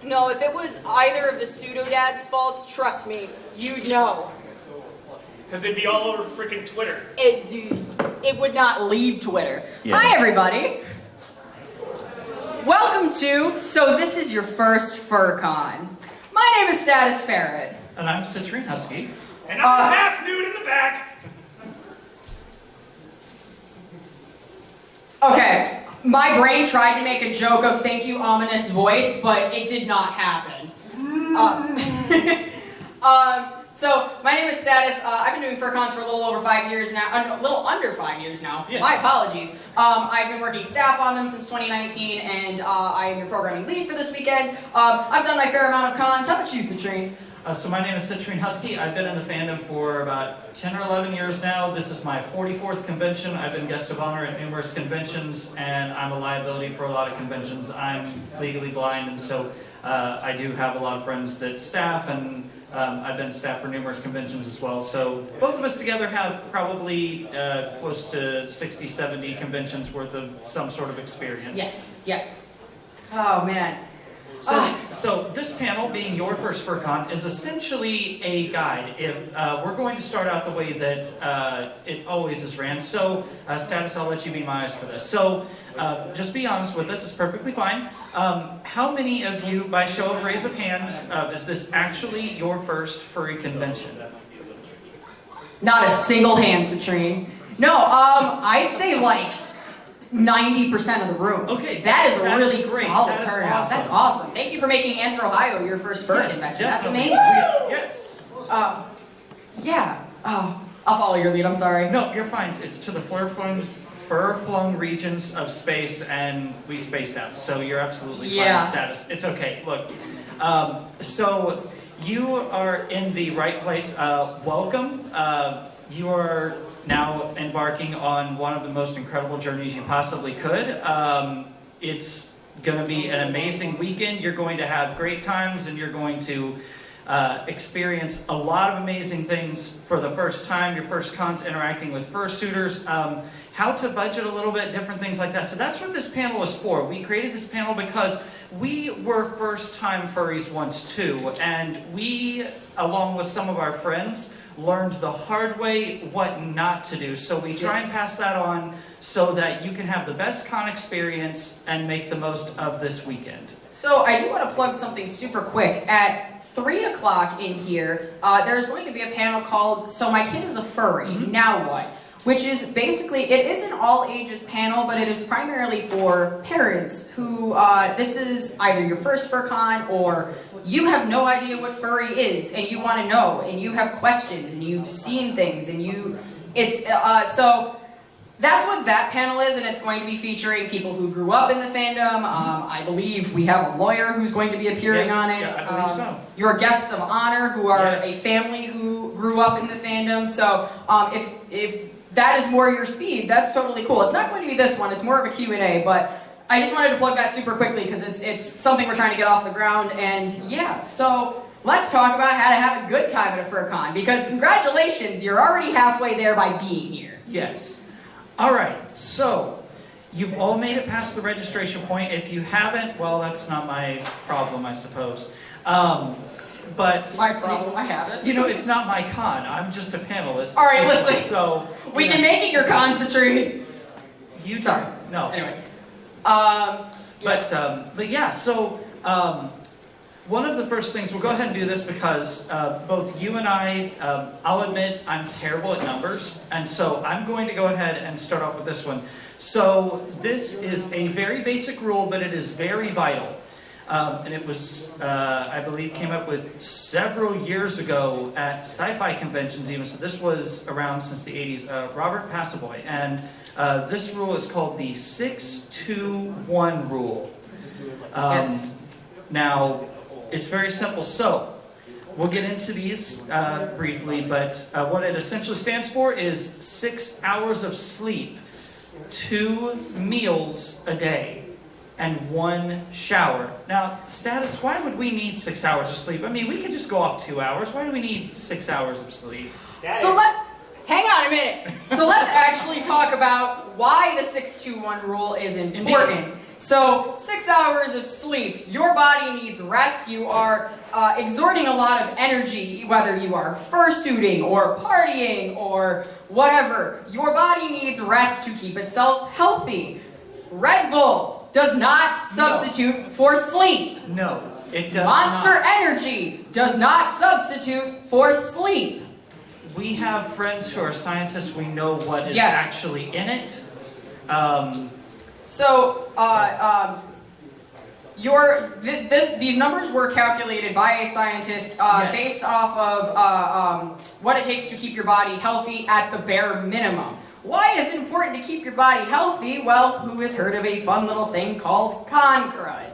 No, if it was either of the pseudo-dad's faults, trust me, you'd know. Because it'd be all over freaking Twitter. It would not leave Twitter. Yes. Hi, everybody. Welcome to So This Is Your First FurCon. My name is Status Ferret. And I'm Citrine Husky. And I'm half nude in the back. Okay, my brain tried to make a joke of thank you, ominous voice, but it did not happen. So, my name is Status. I've been doing FurCons for a little over 5 years now, a little under 5 years now. Yes. My apologies. I've been working staff on them since 2019, and I am your programming lead for this weekend. I've done my fair amount of cons. How about you, Citrine? So my name is Citrine Husky. I've been in the fandom for about 10 or 11 years now. This is my 44th convention. I've been guest of honor at numerous conventions, and I'm a liability for a lot of conventions. I'm legally blind, and so I do have a lot of friends that staff, and I've been staff for numerous conventions as well. So both of us together have probably close to 60, 70 conventions worth of some sort of experience. Yes. Oh, man. So this panel, being your first FurCon, is essentially a guide. If we're going to start out the way that it always is ran. So, Status, I'll let you be my eyes for this. So, just be honest with us, it's perfectly fine. How many of you, by show of raise of hands, is this actually your first furry convention? Not a single hand, Citrine. No, I'd say like 90% of the room. Okay, that is a really great. solid That is turnout. awesome. That's awesome. Thank you for making AnthrOhio your first fur convention. That's definitely. amazing. Yes. Yeah. I'll follow your lead. I'm sorry. No, you're fine. It's to the fur-flung regions of space, and we spaced out. So you're absolutely fine, Status. It's okay. Look, so you are in the right place. Welcome. You are now embarking on one of the most incredible journeys you possibly could. It's going to be an amazing weekend. You're going to have great times, and you're going to experience a lot of amazing things for the first time. Your first cons interacting with fursuiters, how to budget a little bit, different things like that. So that's what this panel is for. We created this panel because we were first-time furries once too, and we, along with some of our friends, learned the hard way what not to do. So we try and pass that on so that you can have the best con experience and make the most of this weekend. So I do want to plug something super quick. At 3 o'clock in here, there's going to be a panel called So My Kid is a Furry, Now What? Which is basically, it is an all ages panel, but it is primarily for parents who, this is either your first FurCon or you have no idea what furry is and you want to know and you have questions and you've seen things and so that's what that panel is, and it's going to be featuring people who grew up in the fandom. I believe we have a lawyer who's going to be appearing on it. Yeah, I believe so. Your guests of honor who are a family who grew up in the fandom. So if that is more your speed, that's totally cool. It's not going to be this one, it's more of a Q&A, but I just wanted to plug that super quickly because it's something we're trying to get off the ground, and yeah, so let's talk about how to have a good time at a FurCon, because congratulations, you're already halfway there by being here. Yes. Alright, so you've all made it past the registration point. If you haven't, well, that's not my problem, I suppose. But my problem, I haven't. You know, it's not my con. I'm just a panelist. All right, listen. So we can make it your con, Citrine. Sorry. No. Anyway. But yeah. So one of the first things, we'll go ahead and do this because both you and I, I'll admit I'm terrible at numbers, and so I'm going to go ahead and start off with this one. So this is a very basic rule, but it is very vital. And it was, I believe, came up with several years ago at sci-fi conventions even, so this was around since the 80s, Robert Passavoy, and this rule is called the 6-2-1 rule. Now, it's very simple, so we'll get into these briefly, but what it essentially stands for is 6 hours of sleep, 2 meals a day, and 1 shower. Now, Status, why would we need 6 hours of sleep? I mean, we could just go off 2 hours. Why do we need 6 hours of sleep? So hang on a minute. So let's actually talk about why the 6-2-1 rule is important. Indeed. So 6 hours of sleep, your body needs rest. You are exerting a lot of energy, whether you are fursuiting or partying or whatever. Your body needs rest to keep itself healthy. Red Bull does not substitute for sleep. No, it does Monster not. Energy does not substitute for sleep. We have friends who are scientists. We know what is Yes. actually in it. These numbers were calculated by a scientist based off of what it takes to keep your body healthy at the bare minimum. Why is it important to keep your body healthy? Well, who has heard of a fun little thing called con crud?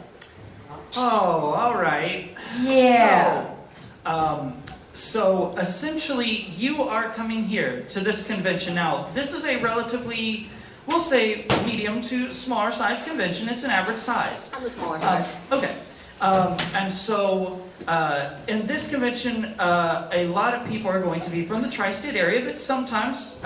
Oh, all right. Yeah. So essentially, you are coming here to this convention now. This is a relatively, we'll say, medium to smaller size convention. It's an average size. On the smaller side. Okay. And so in this convention, a lot of people are going to be from the tri-state area, but sometimes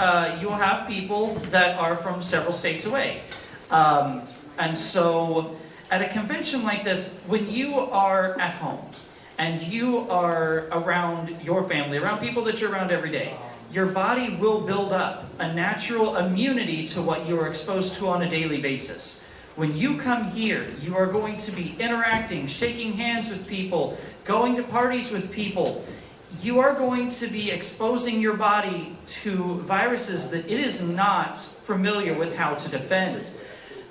you'll have people that are from several states away. And so at a convention like this, when you are at home and you are around your family, around people that you're around every day, your body will build up a natural immunity to what you're exposed to on a daily basis. When you come here, you are going to be interacting, shaking hands with people, going to parties with people. You are going to be exposing your body to viruses that it is not familiar with how to defend.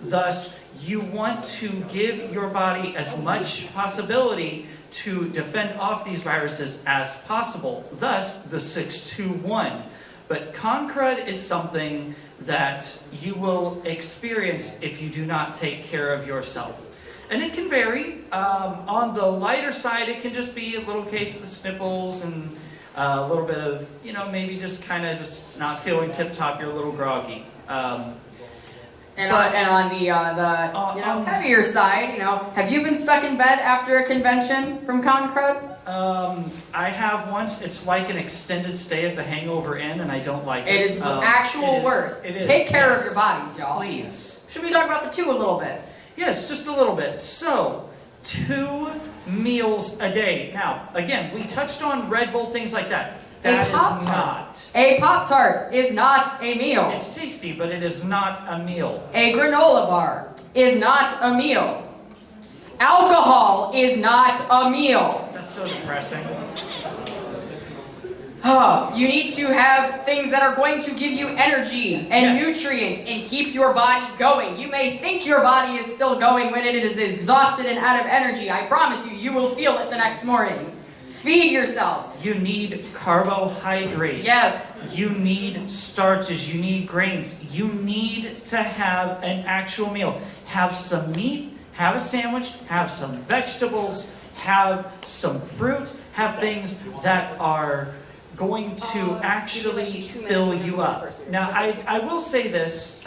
Thus, you want to give your body as much possibility to defend off these viruses as possible. Thus, the 6-2-1. But con crud is something that you will experience if you do not take care of yourself. And it can vary. On the lighter side, it can just be a little case of the sniffles and a little bit of, maybe just kind of just not feeling tip-top, you're a little groggy. And on the heavier side, have you been stuck in bed after a convention from con crud? I have once. It's like an extended stay at the Hangover Inn, and I don't like it. It is the actual worst. It is. Take care of your bodies, y'all. Please. Should we talk about the two a little bit? Yes, just a little bit. So, 2 meals a day. Now, again, we touched on Red Bull, things like that. That is not. A Pop-Tart is not a meal. It's tasty, but it is not a meal. A granola bar is not a meal. Alcohol is not a meal. That's so depressing. You need to have things that are going to give you energy and nutrients and keep your body going. You may think your body is still going when it is exhausted and out of energy. I promise you, you will feel it the next morning. Feed yourselves. You need carbohydrates. Yes. You need starches. You need grains. You need to have an actual meal. Have some meat, have a sandwich, have some vegetables, have some fruit, have things that are going to actually fill you up. Now, I will say this.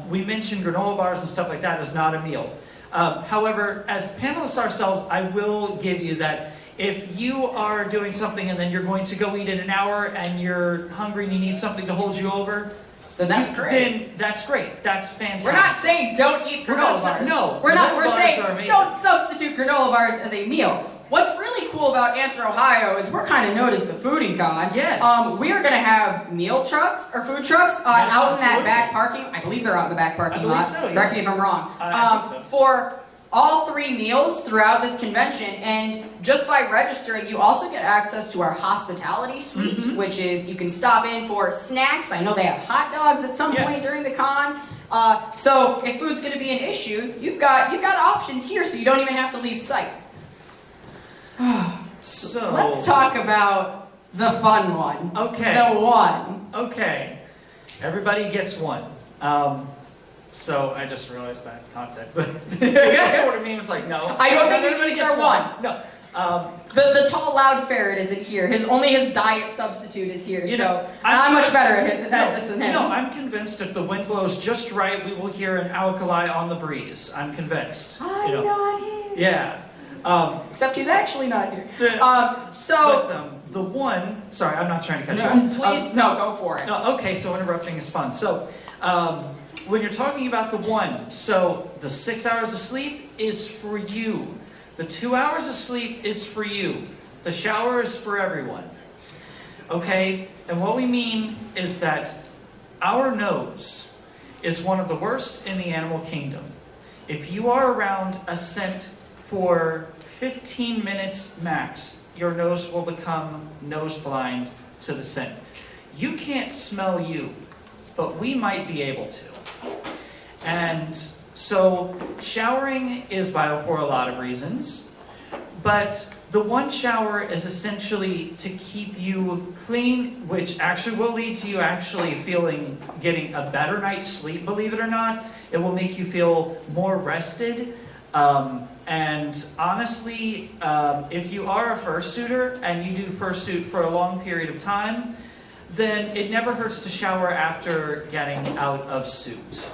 We mentioned granola bars and stuff like that is not a meal. However, as panelists ourselves, I will give you that if you are doing something and then you're going to go eat in an hour and you're hungry and you need something to hold you over, then that's great. Then that's great. That's fantastic. We're not saying don't eat granola bars. No. We're saying amazing. don't substitute granola bars as a meal. What's really cool about AnthrOhio is we're kind of known as the foodie con. Yes. We are going to have meal trucks or food trucks out in that back parking. I believe they're out in the back parking lot. So, Correct me if I'm wrong. I think so. For all 3 meals throughout this convention, and just by registering, you also get access to our hospitality suite, which is you can stop in for snacks. I know they have hot dogs at some point during the con. So if food's going to be an issue, you've got options here, so you don't even have to leave site. So let's talk about the fun one. Okay. The one. Okay. Everybody gets one. So I just realized that content, but that sort of means like no. I don't think everybody gets gets one. No. The tall loud ferret isn't here. Only his diet substitute is here. I'm much better at this than him. No, I'm convinced if the wind blows just right, we will hear an alkali on the breeze. I'm convinced. I'm not here. Yeah. Except he's actually not here. But the one. Sorry, I'm not trying to cut you off. Please, no, go for it. No, okay, so interrupting is fun. So, when you're talking about the one, so the 6 hours of sleep is for you. The 2 hours of sleep is for you. The shower is for everyone. Okay? And what we mean is that our nose is one of the worst in the animal kingdom. If you are around a scent for 15 minutes max, your nose will become nose blind to the scent. You can't smell you, but we might be able to. And so showering is vital for a lot of reasons, but the one shower is essentially to keep you clean, which actually will lead to you actually getting a better night's sleep, believe it or not. It will make you feel more rested. And honestly, if you are a fursuiter and you do fursuit for a long period of time, then it never hurts to shower after getting out of suit.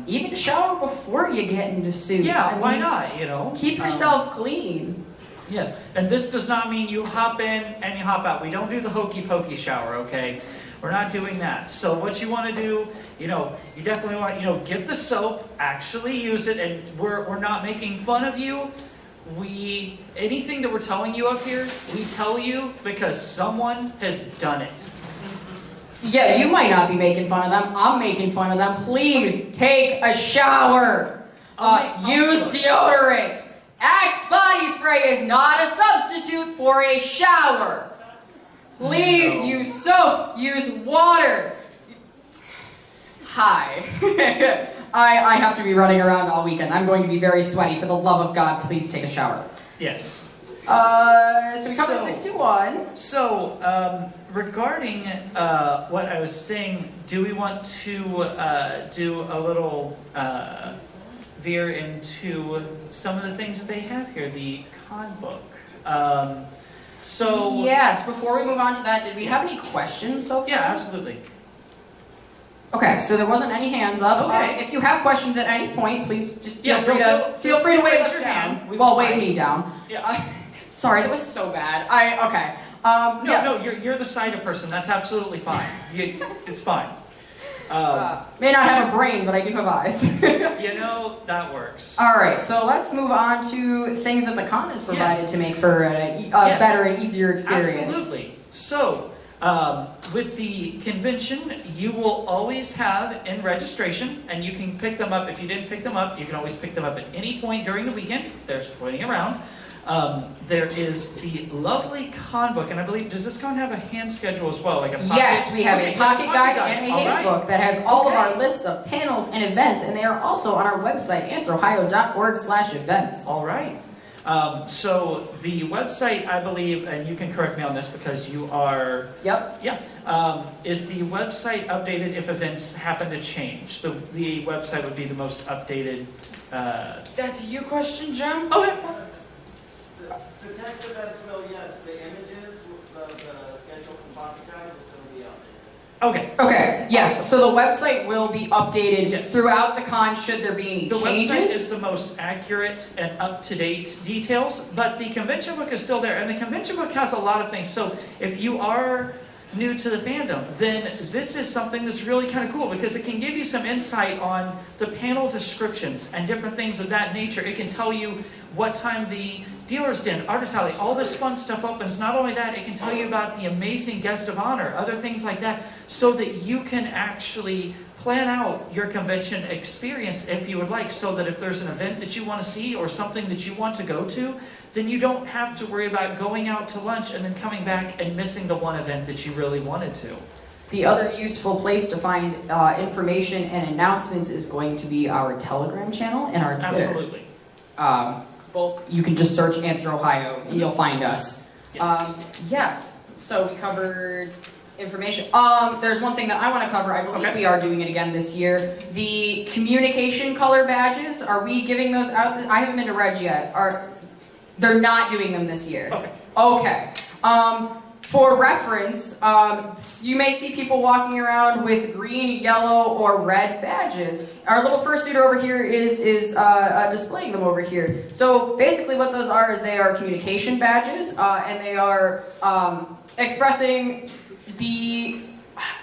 Even shower before you get into suit. Yeah, why not, you know? Keep yourself clean. Yes, and this does not mean you hop in and you hop out. We don't do the hokey pokey shower, okay? We're not doing that. So what you want to do, you definitely want, get the soap, actually use it, and we're not making fun of you. Anything that we're telling you up here, we tell you because someone has done it. Yeah, you might not be making fun of them. I'm making fun of them. Please take a shower. Use deodorant. Axe body spray is not a substitute for a shower. Please use soap. Use water. Hi. I have to be running around all weekend. I'm going to be very sweaty. For the love of God, please take a shower. Yes. So we covered 61. So, regarding what I was saying, do we want to do a little veer into some of the things that they have here, the con book? Yes, before we move on to that, did we have any questions so far? Yeah, absolutely. Okay, so there wasn't any hands up. Okay. If you have questions at any point, please just feel free feel to wave raise us your down. hand. Well, wave me down. Yeah. Sorry, that was so bad. Okay. No, you're the cider person. That's absolutely fine. It's fine. May not have a brain, but I do have eyes. That works. All right, so let's move on to things that the con has provided to make for a better and easier experience. Absolutely. So, with the convention, you will always have in registration, and you can pick them up. If you didn't pick them up, you can always pick them up at any point during the weekend. There's plenty around. There is the lovely con book, and I believe, does this con have a hand schedule as well? Like a pocket? Yes, we have a pocket guide and a handbook that has all of our lists of panels and events, and they are also on our website, AnthrOhio.org/events. All right. So the website, I believe, and you can correct me on this because you are... Yep. Yeah. Is the website updated if events happen to change? The website would be the most updated... That's a you question, John? Okay. The text events will, yes. The images, the schedule from pocket guide will still be updated. Okay. Yes, so the website will be updated Yes. throughout the con should there be any The changes. website is the most accurate and up-to-date details, but the convention book is still there, and the convention book has a lot of things. So if you are new to the fandom, then this is something that's really kind of cool because it can give you some insight on the panel descriptions and different things of that nature. It can tell you what time the dealer's den, artist alley, all this fun stuff opens. Not only that, it can tell you about the amazing guest of honor, other things like that, so that you can actually plan out your convention experience if you would like, so that if there's an event that you want to see or something that you want to go to, then you don't have to worry about going out to lunch and then coming back and missing the one event that you really wanted to. The other useful place to find information and announcements is going to be our Telegram channel and our Twitter. Absolutely. Both, you can just search AnthrOhio and you'll find us. Yes. Yes, so we covered information. There's one thing that I want to cover. I believe Okay. we are doing it again this year. The communication color badges, are we giving those out? I haven't been to Reg yet. They're not doing them this year. Okay. Okay. For reference, you may see people walking around with green, yellow, or red badges. Our little fursuiter over here is displaying them over here. So basically what those are is they are communication badges, and they are expressing the...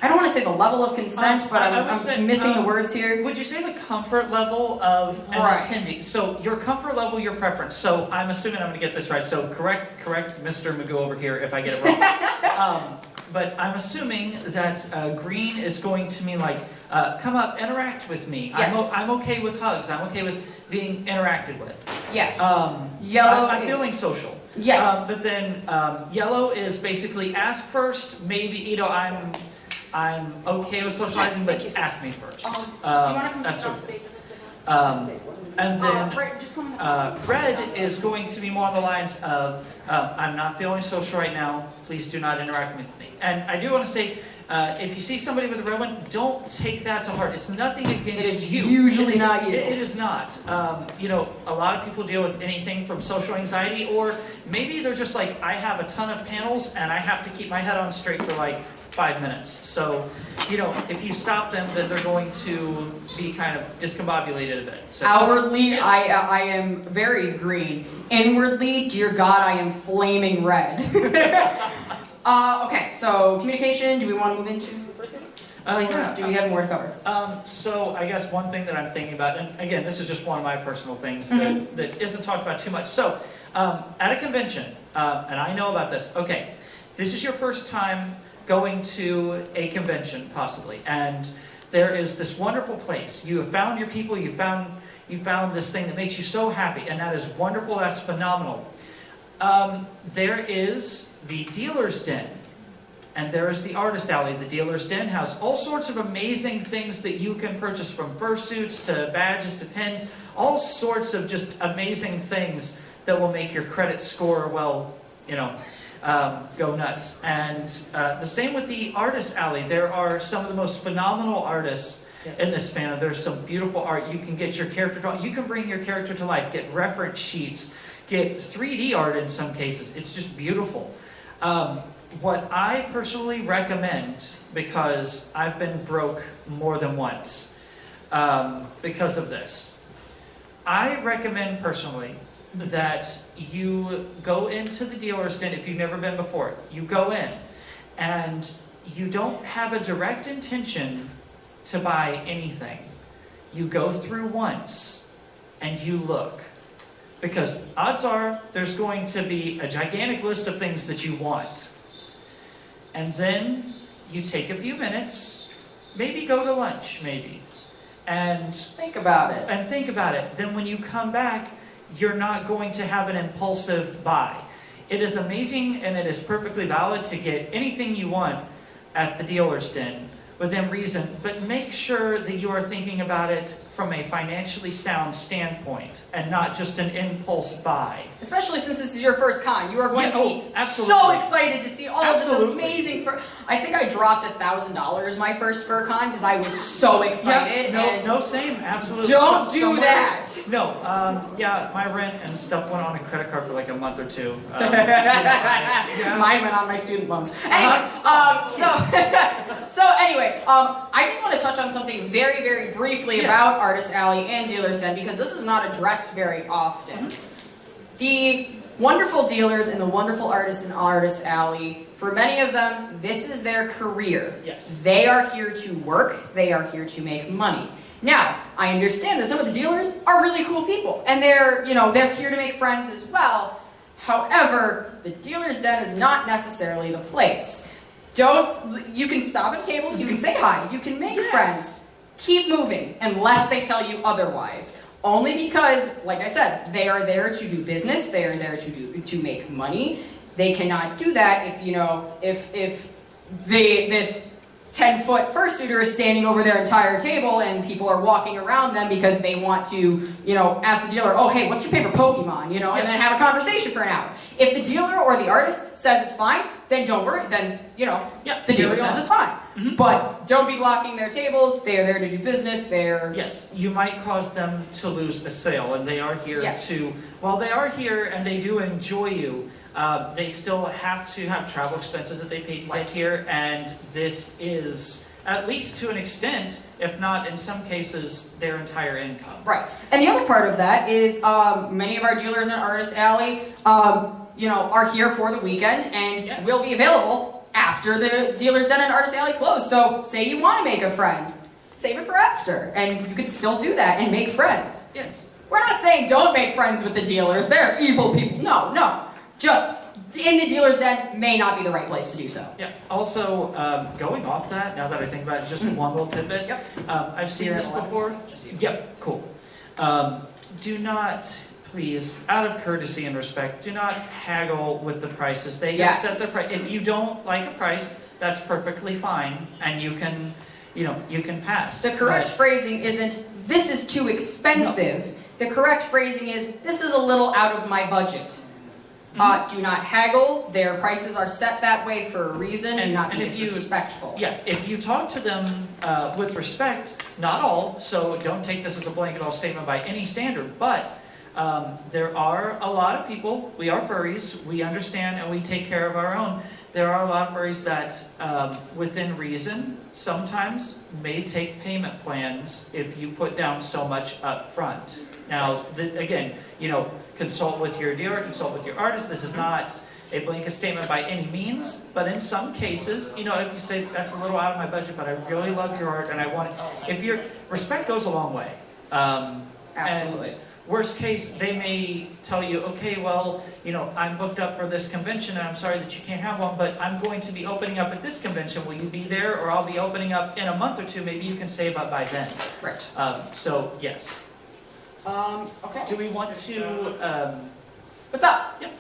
I don't want to say the level of consent, but I would I'm say, missing the words here. Would you say the comfort level of an Right. attendee? So your comfort level, your preference. So I'm assuming I'm going to get this right. So correct Mr. Magoo over here if I get it wrong. But I'm assuming that green is going to mean like, come up, interact with me. Yes. I'm okay with hugs. I'm okay with being interacted with. Yes. Yellow. I'm feeling social. Yes. But then yellow is basically ask first. Maybe I'm okay with socializing, but ask me first. do you want to come That's sit sort on of stage thing. with us? And then Just come in the red is going to be more on the lines of, I'm not feeling social right now, please do not interact with me. And I do want to say, if you see somebody with a red one, don't take that to heart. It's nothing against It is you. usually not you. It is not. A lot of people deal with anything from social anxiety, or maybe they're just like, I have a ton of panels and I have to keep my head on straight for like 5 minutes. So, if you stop them, then they're going to be kind of discombobulated a bit. So, Outwardly, yes. I am very green. Inwardly, dear God, I am flaming red. Okay, so communication, do we want to move into Fursuit? Yeah. Do we have more to cover? So I guess one thing that I'm thinking about, and again, this is just one of my personal things that isn't talked about too much. So, at a convention, and I know about this, okay, this is your first time going to a convention, possibly, and there is this wonderful place. You have found your people, you found this thing that makes you so happy, and that is wonderful, that's phenomenal. There is the dealer's den, and there is the artist alley. The dealer's den has all sorts of amazing things that you can purchase, from fursuits to badges to pins, all sorts of just amazing things that will make your credit score, go nuts. And the same with the artist alley. There are some of the most phenomenal artists in this fandom. There's some beautiful art. You can get your character drawn. You can bring your character to life. Get reference sheets. Get 3D art in some cases. It's just beautiful. What I personally recommend, because I've been broke more than once because of this, I recommend personally that you go into the dealer's den if you've never been before. You go in and you don't have a direct intention to buy anything. You go through once and you look. Because odds are there's going to be a gigantic list of things that you want. And then you take a few minutes, maybe go to lunch, and Think about it. Then when you come back, you're not going to have an impulsive buy. It is amazing and it is perfectly valid to get anything you want at the dealer's den within reason, but make sure that you are thinking about it from a financially sound standpoint and not just an impulse buy. Especially since this is your first con. You are going to be absolutely. so excited to see all of this amazing fur. I think I dropped $1,000 my first fur con because I was so excited. Same, absolutely. Don't do that. No, my rent and stuff went on a credit card for like a month or two. Mine went on my student loans. Anyway, so anyway, I just want to touch on something very, very briefly about Artist Alley and Dealer's Den, because this is not addressed very often. The wonderful dealers and the wonderful artists in Artist Alley, for many of them, this is their career. Yes. They are here to work. They are here to make money. Now, I understand that some of the dealers are really cool people, and they're here to make friends as well. However, the Dealer's Den is not necessarily the place. You can stop at a table, you can say hi, you can make friends. Keep moving, unless they tell you otherwise. Only because, like I said, they are there to do business, they are there to make money. They cannot do that if this 10-foot fursuiter is standing over their entire table and people are walking around them because they want to, ask the dealer, oh, hey, what's your favorite Pokemon, and then have a conversation for an hour. If the dealer or the artist says it's fine, then don't worry, then, the dealer says it's fine. Mm-hmm. But don't be blocking their tables. They are there to do business. Yes, you might cause them to lose a sale, and they are here while they are here and they do enjoy you, they still have to have travel expenses that they pay to get here, and this is, at least to an extent, if not in some cases, their entire income. Right. And the other part of that is many of our dealers in Artist Alley, are here for the weekend and will be available after the Dealer's Den and Artist Alley close. So say you want to make a friend, save it for after, and you could still do that and make friends. Yes. We're not saying don't make friends with the dealers. They're evil people. No. Just in the Dealer's Den may not be the right place to do so. Yeah. Also, going off that, now that I think about it, just one little tidbit. Yep. I've seen this before. Yep. Cool. Do not, please, out of courtesy and respect, do not haggle with the prices. They have set the price. If you don't like a price, that's perfectly fine, and you can, you can pass. The correct phrasing isn't, this is too expensive. No. The correct phrasing is, this is a little out of my budget. Do not haggle. Their prices are set that way for a reason, and not be disrespectful. If you talk to them with respect, not all, so don't take this as a blanket all statement by any standard, but there are a lot of people, we are furries, we understand and we take care of our own. There are a lot of furries that, within reason, sometimes may take payment plans if you put down so much up front. Now, again, consult with your dealer, consult with your artist. This is not a blanket statement by any means, but in some cases, if you say, that's a little out of my budget, but I really love your art and I want it, if your respect goes a long way. Absolutely. And worst case, they may tell you, okay, well, I'm booked up for this convention and I'm sorry that you can't have one, but I'm going to be opening up at this convention. Will you be there? Or I'll be opening up in a month or two. Maybe you can save up by then. Right. So, yes. Okay. Do we want to... What's up? Yes.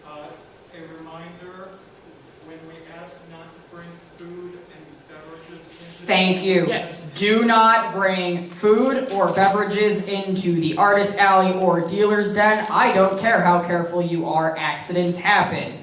A reminder, when we ask not to bring food and beverages into... Thank you. Yes. Do not bring food or beverages into the Artist Alley or Dealer's Den. I don't care how careful you are, accidents happen.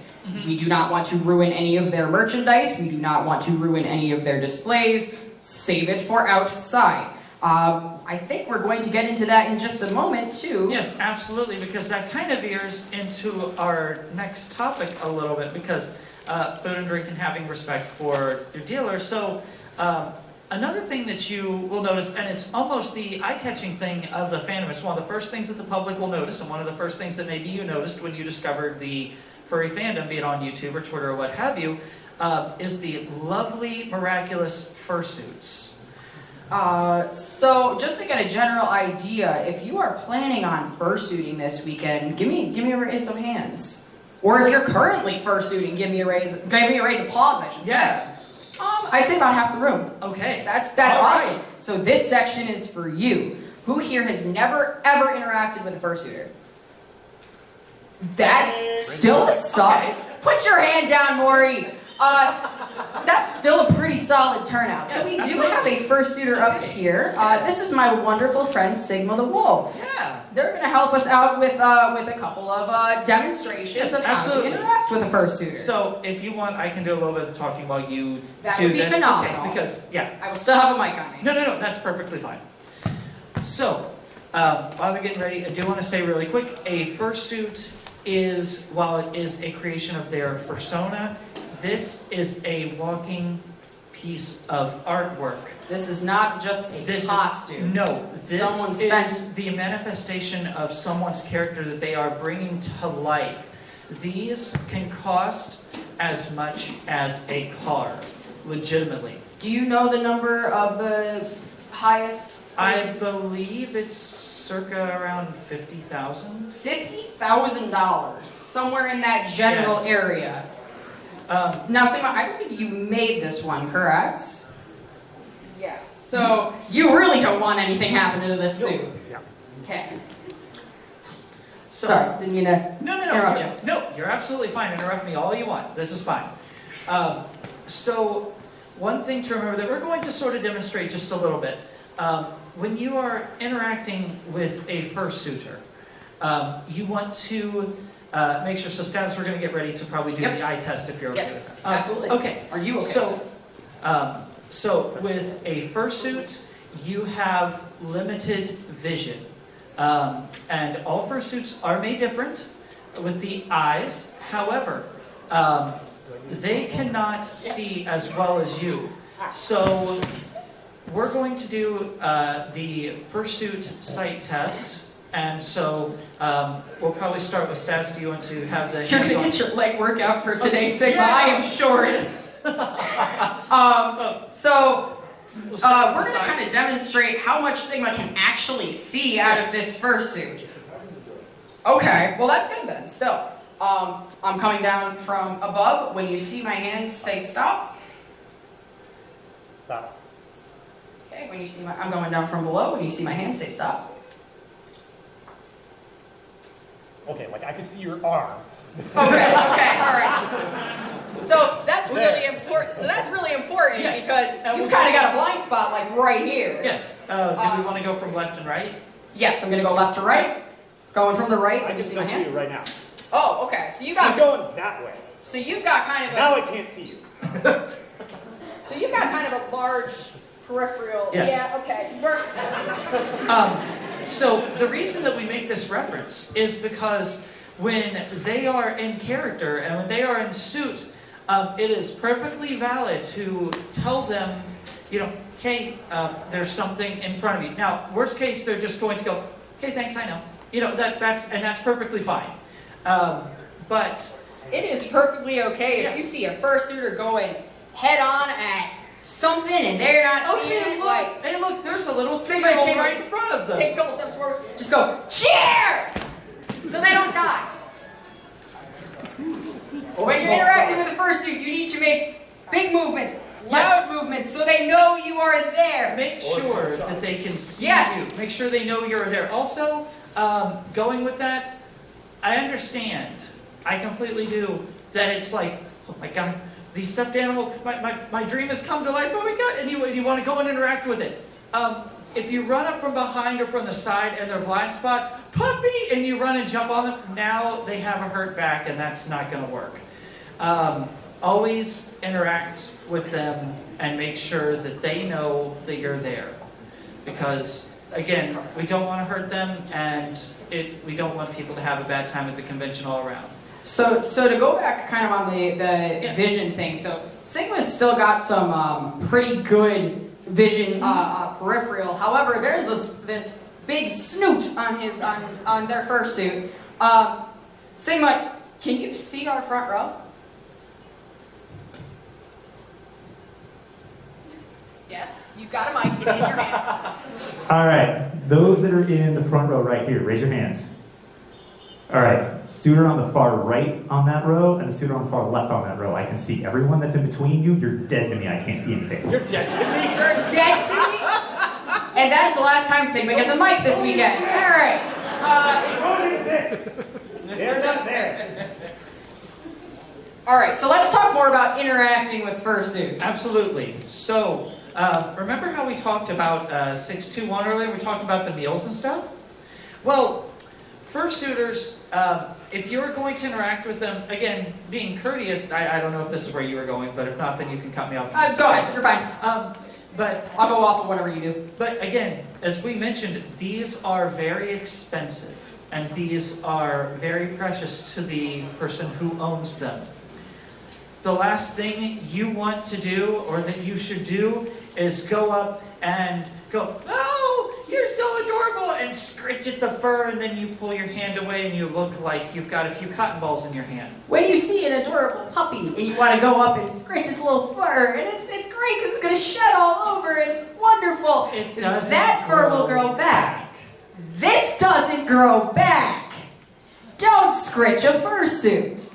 We do not want to ruin any of their merchandise. We do not want to ruin any of their displays. Save it for outside. I think we're going to get into that in just a moment, too. Yes, absolutely, because that kind of veers into our next topic a little bit, because food and drink and having respect for your dealer. So, another thing that you will notice, and it's almost the eye-catching thing of the fandom, it's one of the first things that the public will notice, and one of the first things that maybe you noticed when you discovered the furry fandom, be it on YouTube or Twitter or what have you, is the lovely, miraculous fursuits. So just to get a general idea, if you are planning on fursuiting this weekend, give me a raise of hands. Or if you're currently fursuiting, give me a raise of paws, I should say. Yeah. I'd say about half the room. Okay. That's All awesome. right. So this section is for you. Who here has never ever interacted with a fursuiter? That's still a solid. Okay. Put your hand down, Maury. That's still a pretty solid turnout. So Yes, we do absolutely. have a fursuiter up here. This is my wonderful friend Sigma the Wolf. Yeah. They're going to help us out with a couple of demonstrations Yes, of how absolutely. to interact with a fursuiter. So, if you want, I can do a little bit of talking while you That do would be this. phenomenal. Okay, because, yeah. I will still have a mic on me. No, that's perfectly fine. So, while they're getting ready, I do want to say really quick, a fursuit is, while it is a creation of their fursona, this is a walking piece of artwork. This is not just a costume. No, this Someone is the manifestation of someone's character that they are bringing to life. These can cost as much as a car, legitimately. Do you know the number of the highest? I believe it's circa around $50,000. $50,000, somewhere in that general Yes. area. Now, Sigma, I believe you made this one, correct? Yeah. So you really don't want anything happening to this suit. Yeah. Okay. So, Sorry, didn't mean to No. interrupt you. No, you're absolutely fine. Interrupt me all you want. This is fine. So, one thing to remember that we're going to sort of demonstrate just a little bit. When you are interacting with a fursuiter, you want to make sure. So, status, we're going to get ready to probably do the eye test if you're okay Yes, with that. absolutely. Okay. Are you okay? So with a fursuit, you have limited vision. And all fursuits are made different with the eyes. However, they cannot see as well as you. So we're going to do the fursuit sight test. And so we'll probably start with Stats. Do you want to have the You're hands going to on? get your leg workout for today, Sigma. Yeah. I am sure it. So We'll start we're with the going to kind of sides. demonstrate how much Sigma can actually see out of this fursuit. Okay, well that's good then, still. I'm coming down from above. When you see my hands, say stop. Stop. Okay, when you see my, I'm going down from below. When you see my hands, say stop. Okay, like I can see your arms. Okay, alright. So that's really important. Yes. Because And you've we'll kind of go- got a blind spot like right here. Yes. Do we want to go from left and right? Yes, I'm going to go left to right. Going from the right. I When you can see still my see you hand. right now. Oh, okay. So you I'm got going that way. so you've got kind of a Now I can't see you. so you've got kind of a large peripheral. Yes. Yeah. Okay. So the reason that we make this reference is because when they are in character and when they are in suit, it is perfectly valid to tell them, hey, there's something in front of you. Now, worst case, they're just going to go, okay, thanks, I know. That's perfectly fine. But It is perfectly okay if you see a fursuiter going head on at something and they're not seeing it. hey, look, there's a little Somebody table came right in front of them. Take a couple steps forward. Just go cheer, so they don't die. When you're interacting with a fursuit, you need to make big movements, loud movements, so they know you are there. Make sure that they can see Yes. you. Make sure they know you're there. Also, going with that, I understand. I completely do. That it's like, oh my God, these stuffed animals, my dream has come to life. Oh my God, and you want to go and interact with it. If you run up from behind or from the side and they're blind spot, puppy, and you run and jump on them, now they have a hurt back and that's not going to work. Always interact with them and make sure that they know that you're there. Because, again, we don't want to hurt them and we don't want people to have a bad time at the convention all around. So to go back kind of on the vision thing, so Sigma's still got some pretty good vision peripheral. However, there's this big snoot on their fursuit. Sigma, can you see our front row? Yes, you've got a mic. It's in your hand. All right, those that are in the front row right here, raise your hands. All right, suitor on the far right on that row and the suitor on the far left on that row. I can see everyone that's in between you. You're dead to me. I can't see anything. You're dead to me? You're dead to me? And that is the last time Sigma gets a mic this weekend. All right. They're not there. All right, so let's talk more about interacting with fursuits. Absolutely. So, remember how we talked about 621 earlier? We talked about the meals and stuff? Well, fursuiters, if you're going to interact with them, again, being courteous, I don't know if this is where you were going, but if not, then you can cut me off. Go ahead, you're fine. But I'll go off of whatever you do. But again, as we mentioned, these are very expensive, and these are very precious to the person who owns them. The last thing you want to do, or that you should do, is go up and go, oh, you're so adorable, and scratch at the fur, and then you pull your hand away and you look like you've got a few cotton balls in your hand. When you see an adorable puppy and you want to go up and scratch its little fur, and it's great because it's going to shed all over and it's wonderful. It doesn't That fur will grow back. This doesn't grow back. Don't scratch a fursuit.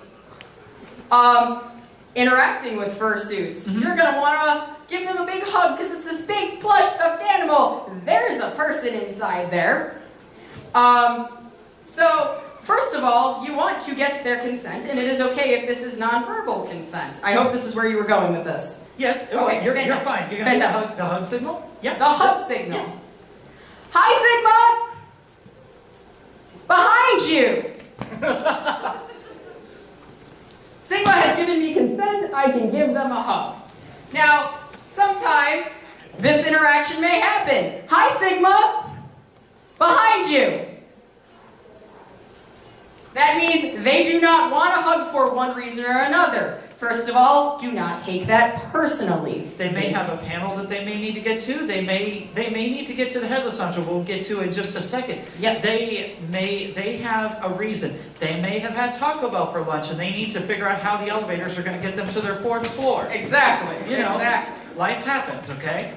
Interacting with fursuits, you're going to want to give them a big hug because it's this big plush stuffed animal. There's a person inside there. So, first of all, you want to get their consent, and it is okay if this is nonverbal consent. I hope this is where you were going with this. Yes, Okay, you're fantastic. fine. You're going to Fantastic. the hug signal? Yeah. The hug signal. Hi, Sigma! Behind you! Sigma has given me consent, I can give them a hug. Now, sometimes this interaction may happen. Hi, Sigma! Behind you! That means they do not want a hug for one reason or another. First of all, do not take that personally. They may have a panel that they may need to get to. They may need to get to the Headless Lounge, we'll get to in just a second. Yes. They have a reason. They may have had Taco Bell for lunch, and they need to figure out how the elevators are going to get them to their 4th floor. Exactly. You know, Exactly. life happens, okay?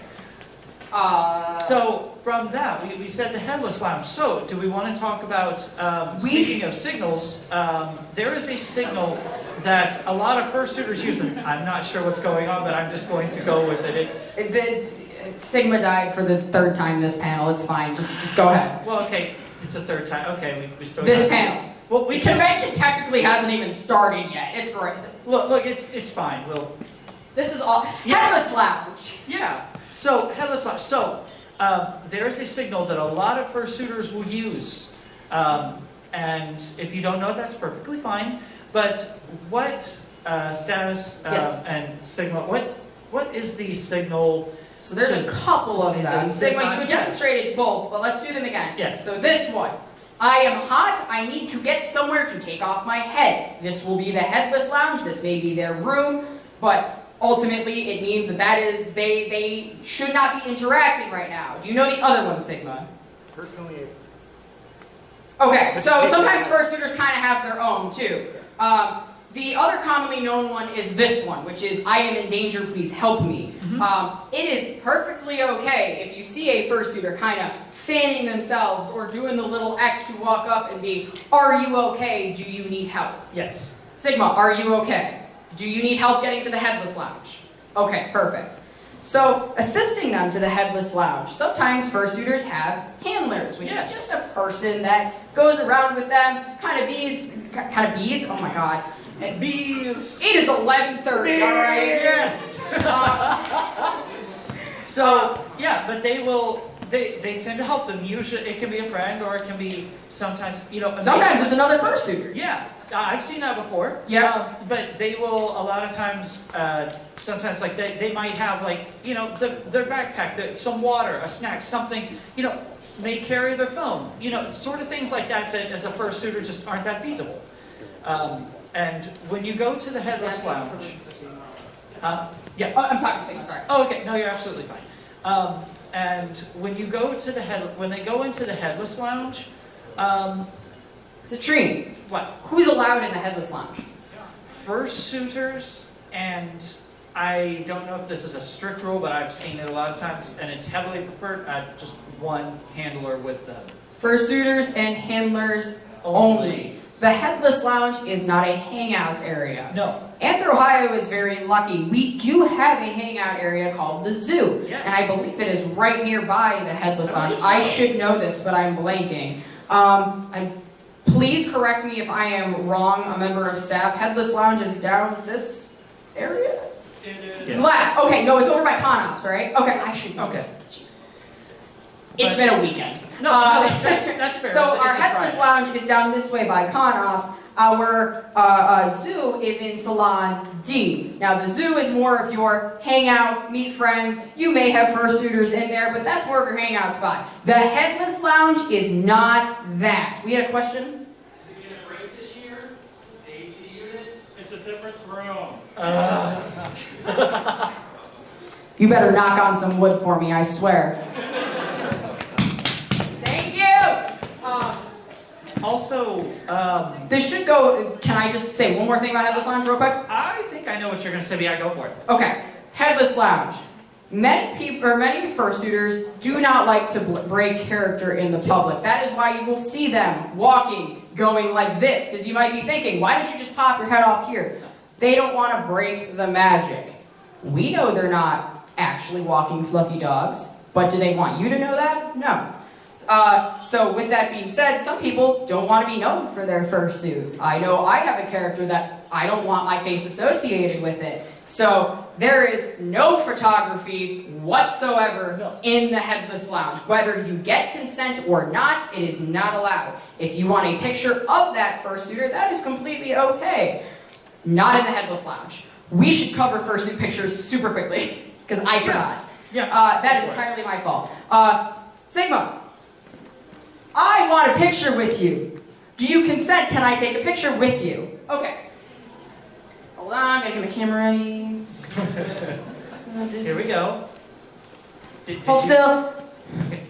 So from that, we said the Headless Lounge. So do we want to talk about, speaking of signals, there is a signal that a lot of fursuiters use. And I'm not sure what's going on, but I'm just going to go with it. Sigma died for the 3rd time this panel. It's fine. Just go ahead. Well, okay, it's a 3rd time. Okay, we still This got panel. Well, The convention technically hasn't even started yet. It's great. look, it's fine. This is all Yeah. Headless Lounge. Yeah. So Headless Lounge. So there is a signal that a lot of fursuiters will use, and if you don't know, that's perfectly fine. But what status Yes. and signal? What is the signal? So there's a couple of them. Sigma, you Yes. demonstrated both, but let's do them again. Yes. So this one. I am hot, I need to get somewhere to take off my head. This will be the Headless Lounge, this may be their room, but ultimately it means that they should not be interacting right now. Do you know the other one, Sigma? Personally, it's Okay, so sometimes fursuiters kind of have their own too. The other commonly known one is this one, which is I am in danger, please help me. It is perfectly okay if you see a fursuiter kind of fanning themselves or doing the little X to walk up and be, are you okay? Do you need help? Yes. Sigma, are you okay? Do you need help getting to the Headless Lounge? Okay, perfect. So, assisting them to the Headless Lounge, sometimes fursuiters have handlers, which Yes. is just a person that goes around with them, kind of bees, oh my god. Bees. It is 11:30, alright? So yeah, but they tend to help them. Usually it can be a friend, or it can be sometimes, Sometimes it's another fursuiter. Yeah, I've seen that before. Yeah. But they will, a lot of times, sometimes like they might have like, their backpack, some water, a snack, something, may carry their phone, sort of things like that as a fursuiter just aren't that feasible. And when you go to the Headless Lounge, yeah. Oh, I'm talking Sigma, sorry. Oh, okay. No, you're absolutely fine. And when you go to when they go into the Headless Lounge, Citrine, what? who's allowed in the Headless Lounge? Fursuiters, and I don't know if this is a strict rule, but I've seen it a lot of times, and it's heavily preferred. Just one handler with them. Fursuiters and handlers only. The Headless Lounge is not a hangout area. No. AnthrOhio is very lucky. We do have a hangout area called the zoo. Yes. And I believe it is right nearby the Headless I Lounge. believe so. I should know this, but I'm blanking. Please correct me if I am wrong, a member of staff. Headless Lounge is down this area? It is. Yeah. Left. Okay, no, it's over by ConOps, right? Okay, I should know Okay. this. It's been a weekend. No, that's fair. So It's our a Headless Friday. Lounge is down this way by ConOps. Our zoo is in Salon D. Now the zoo is more of your hangout, meet friends. You may have fursuiters in there, but that's more of your hangout spot. The Headless Lounge is not that. We had a question? Is it going to break this year? The AC unit? It's a different room. You better knock on some wood for me, I swear. Thank you! Also, This should go, can I just say one more thing about Headless Lounge real quick? I think I know what you're going to say, but yeah, go for it. Okay, Headless Lounge. Many people, or many fursuiters, do not like to break character in the public. That is why you will see them walking, going like this, because you might be thinking, why don't you just pop your head off here? They don't want to break the magic. We know they're not actually walking fluffy dogs, but do they want you to know that? No. So with that being said, some people don't want to be known for their fursuit. I know I have a character that I don't want my face associated with it. So there is no photography whatsoever in the Headless Lounge. Whether you get consent or not, it is not allowed. If you want a picture of that fursuiter, that is completely okay. Not in the Headless Lounge. We should cover fursuit pictures super quickly, because I forgot. Yeah. That is entirely my fault. Sigma, I want a picture with you. Do you consent? Can I take a picture with you? Okay. Hold on, gotta get my camera ready. Here we go. Hold still. Okay.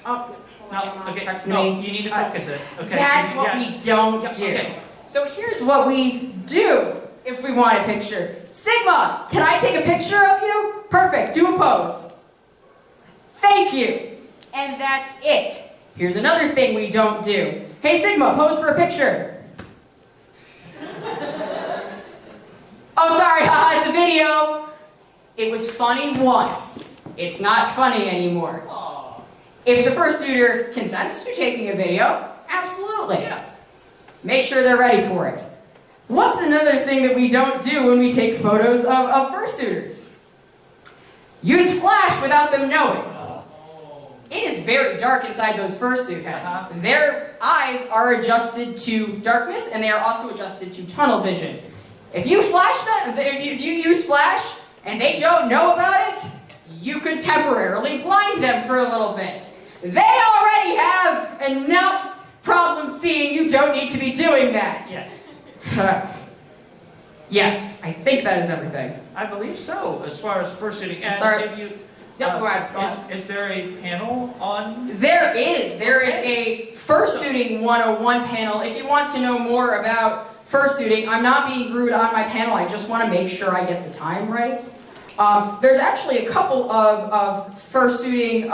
Oh, No, hold on, okay. it's No, texting me. you need to focus it. Okay. That's what yeah. we don't Yeah, do. okay. So here's what we do if we want a picture. Sigma, can I take a picture of you? Perfect, do a pose. Thank you. And that's it. Here's another thing we don't do. Hey Sigma, pose for a picture. Oh, sorry, haha, it's a video. It was funny once. It's not funny anymore. If the fursuiter consents to taking a video, absolutely. Yeah. Make sure they're ready for it. What's another thing that we don't do when we take photos of fursuiters? Use flash without them knowing. It is very dark inside those fursuit heads. Their eyes are adjusted to darkness, and they are also adjusted to tunnel vision. If you if you use flash and they don't know about it, you could temporarily blind them for a little bit. They already have enough problems seeing. You don't need to be doing that. Yes. Yes, I think that is everything. I believe so, as far as fursuiting. And Sorry. if you, Yep, go ahead. Is there a panel on? There is a fursuiting 101 panel. If you want to know more about fursuiting, I'm not being rude on my panel. I just want to make sure I get the time right. There's actually a couple of fursuiting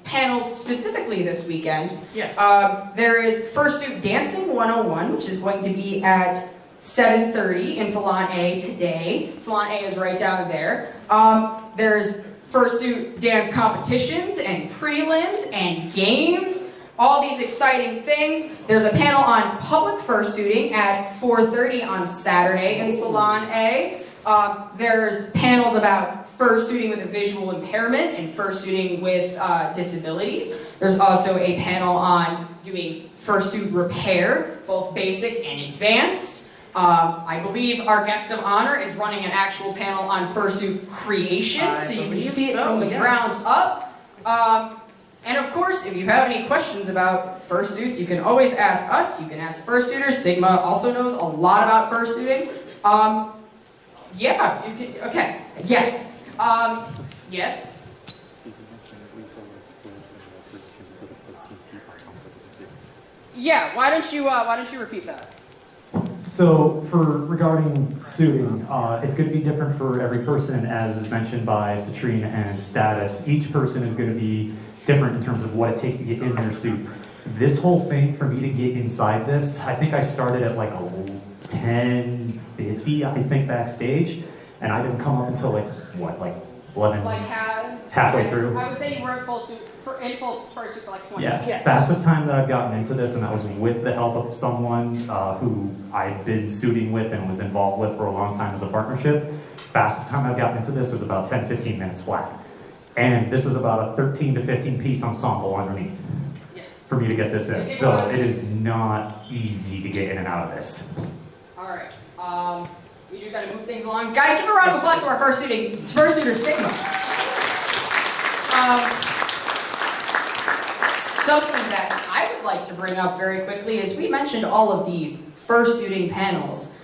panels specifically this weekend. Yes. There is Fursuit Dancing 101, which is going to be at 7:30 in Salon A today. Salon A is right down there. There's Fursuit dance competitions and prelims and games. All these exciting things. There's a panel on public fursuiting at 4:30 on Saturday in Salon A. There's panels about fursuiting with a visual impairment and fursuiting with disabilities. There's also a panel on doing fursuit repair, both basic and advanced. I believe our guest of honor is running an actual panel on fursuit creation, so you can see it from the ground up. And of course, if you have any questions about fursuits, you can always ask us. You can ask fursuiters. Sigma also knows a lot about fursuiting. Yeah, you can, okay, yes. Yes? Yeah, why don't you repeat that? So regarding suiting, it's going to be different for every person, as is mentioned by Citrine and Status. Each person is going to be different in terms of what it takes to get in their suit. This whole thing, for me to get inside this, I think I started at like 10:50, I think, backstage, and I didn't come up until like 11, Like halfway through. I would say you were in full suit fursuit for like 20 Yeah, minutes. fastest time that I've gotten into this, and that was with the help of someone who I've been suiting with and was involved with for a long time as a partnership. Fastest time I've gotten into this was about 10-15 minutes flat. And this is about a 13 to 15 piece ensemble underneath Yes. for me to get this in. So it is not easy to get in and out of this. Alright, we do gotta move things along. Guys, give a round of applause to our fursuiter Sigma. Something that I would like to bring up very quickly is we mentioned all of these fursuiting panels.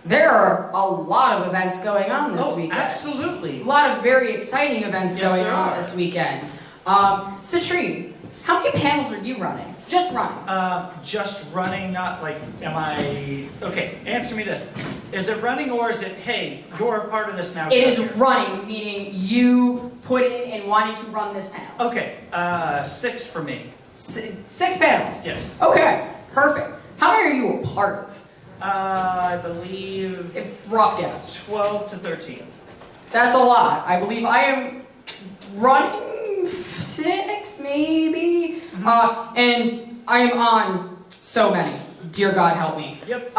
There are a lot of events going on this weekend. Absolutely. A lot of very exciting events Yes, going there on are. this weekend. Citrine, how many panels are you running? Just running. Just running, not like, am I... Okay, answer me this. Is it running or is it, hey, you're a part of this now? It is running, meaning you put in and wanted to run this panel. Okay, 6 for me. 6 panels? Yes. Okay, perfect. How many are you a part of? I believe If rough guess. 12 to 13. That's a lot. I believe I am running 6, maybe. And I am on so many. Dear God, help me. Yep.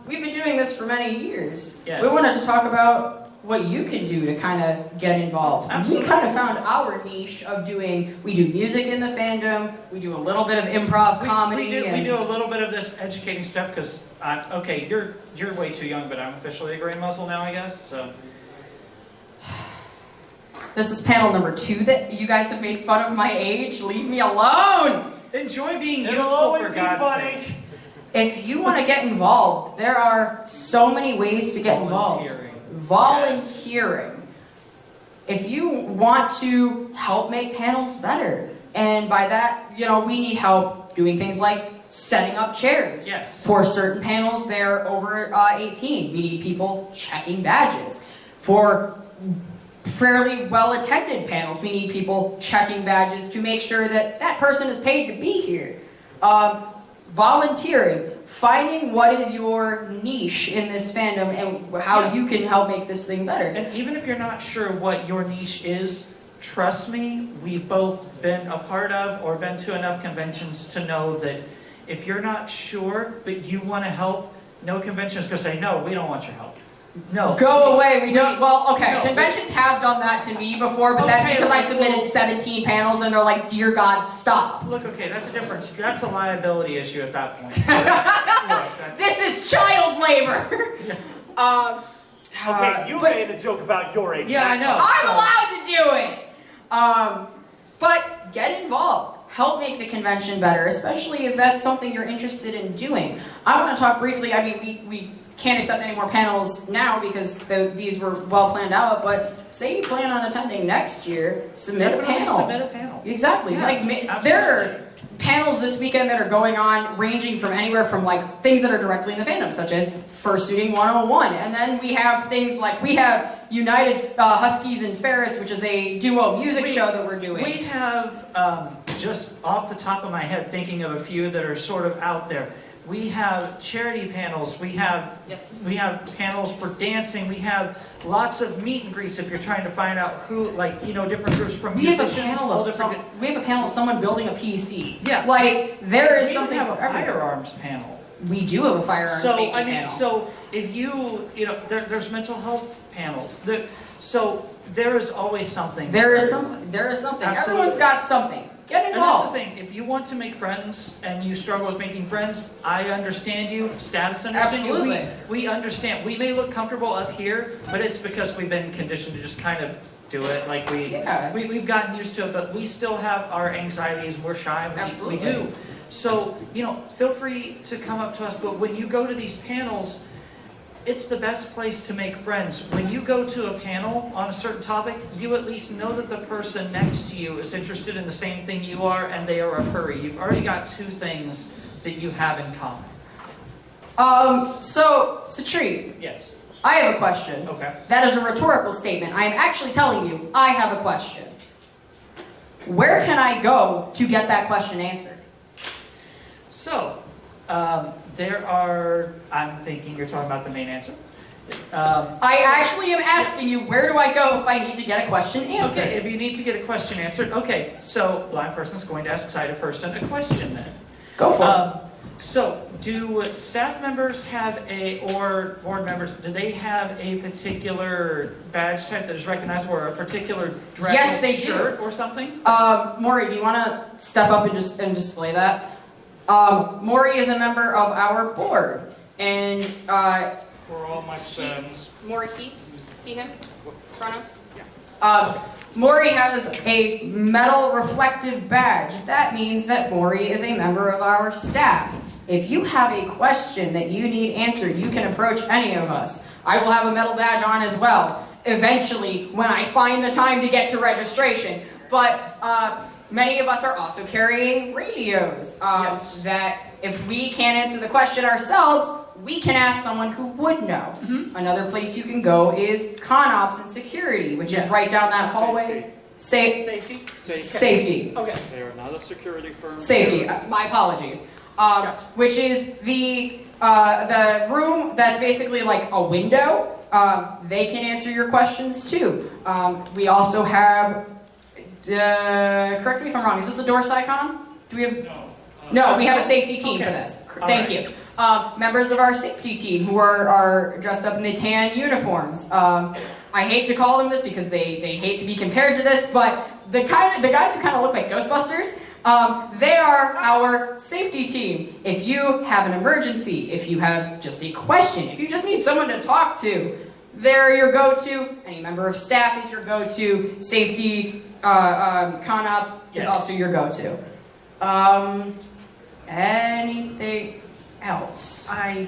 We've been doing this for many years. Yes. We wanted to talk about what you can do to kind of get involved. Absolutely. We kind of found our niche of we do music in the fandom, we do a little bit of improv comedy. We do a little bit of this educating stuff because, okay, you're way too young, but I'm officially a gray muzzle now, I guess, so. This is panel number 2 that you guys have made fun of my age. Leave me alone! Enjoy being It'll useful, always for be God's funny. sake. if you want to get involved, there are so many ways to get involved. Volunteering. If you want to help make panels better, and by that, we need help doing things like setting up chairs. Yes. For certain panels, they're over 18. We need people checking badges. For fairly well-attended panels, we need people checking badges to make sure that that person is paid to be here. Volunteering, finding what is your niche in this fandom and how you can help make this thing better. And even if you're not sure what your niche is, trust me, we've both been a part of or been to enough conventions to know that if you're not sure, but you want to help, no convention is going to say, no, we don't want your help. No. Go away, we don't. Well, okay, No. conventions have done that to me before, but that's Okay, because I like, submitted well- 17 panels and they're like, dear God, stop. Look, okay, that's a difference. That's a liability issue at that point. So that's, This is child labor. Okay, you but made a joke about your age. Yeah, I know. I'm allowed to do it. But get involved. Help make the convention better, especially if that's something you're interested in doing. I want to talk briefly. I mean, we can't accept any more panels now because these were well planned out. But say you plan on attending next year, submit a Definitely panel. submit a panel. Exactly. Yeah, Like absolutely. there are panels this weekend that are going on, ranging from anywhere from like things that are directly in the fandom, such as Fursuiting 101, and then we have things like we have United Huskies and Ferrets, which is a duo music show that we're doing. We have, just off the top of my head, thinking of a few that are sort of out there. We have charity panels. We have panels for dancing. We have lots of meet and greets if you're trying to find out who, different groups from We have a musicians. panel all of different we have a panel of someone building a PC. Yeah. Like there is we something have a for everyone. firearms panel. We do have a firearms safety panel. So if there's mental health panels. So there is always something. There is something. Absolutely. Everyone's got something. Get And that's the involved. thing, if you want to make friends and you struggle with making friends, I understand you, status understand Absolutely. you. We understand. We may look comfortable up here, but it's because we've been conditioned to just kind of do it. Like we've gotten used to it, but we still have our anxieties. We're shy. We Absolutely. do. So, feel free to come up to us, but when you go to these panels, it's the best place to make friends. When you go to a panel on a certain topic, you at least know that the person next to you is interested in the same thing you are, and they are a furry. You've already got two things that you have in common. So Tree, Yes. I have a question. Okay. That is a rhetorical statement. I am actually telling you, I have a question. Where can I go to get that question answered? So, there are, I'm thinking you're talking about the main answer. I actually am asking you, where do I go if I need to get a question answered? Okay, if you need to get a question answered, okay, so blind person's going to ask sighted person a question then. Go for it. So, do staff members or board members, do they have a particular badge type that is recognizable or a particular dress Yes, they do. shirt or something? Maury, do you want to step up and display that? Maury is a member of our board, and For all my sins. Maury, he, him, pronouns. Maury has a metal reflective badge. That means that Maury is a member of our staff. If you have a question that you need answered, you can approach any of us. I will have a metal badge on as well, eventually, when I find the time to get to registration. But many of us are also carrying radios Yes. that if we can't answer the question ourselves, we can ask someone who would know. Another place you can go is Con Ops and Security, which is Yes. right down that hallway. Safety? Safety. Okay. They are not a security firm. Safety. My apologies. Which is the room that's basically like a window. They can answer your questions too. We also have. Correct me if I'm wrong. Is this a door icon? Do we have? No. No, we have a safety team for Okay. this. All Thank right. you. Members of our safety team who are dressed up in the tan uniforms. I hate to call them this because they hate to be compared to this, but the guys who kind of look like Ghostbusters, they are our safety team. If you have an emergency, if you have just a question, if you just need someone to talk to, they're your go-to. Any member of staff is your go-to. Safety, Con Ops is Yes. also your go-to. Anything? else? I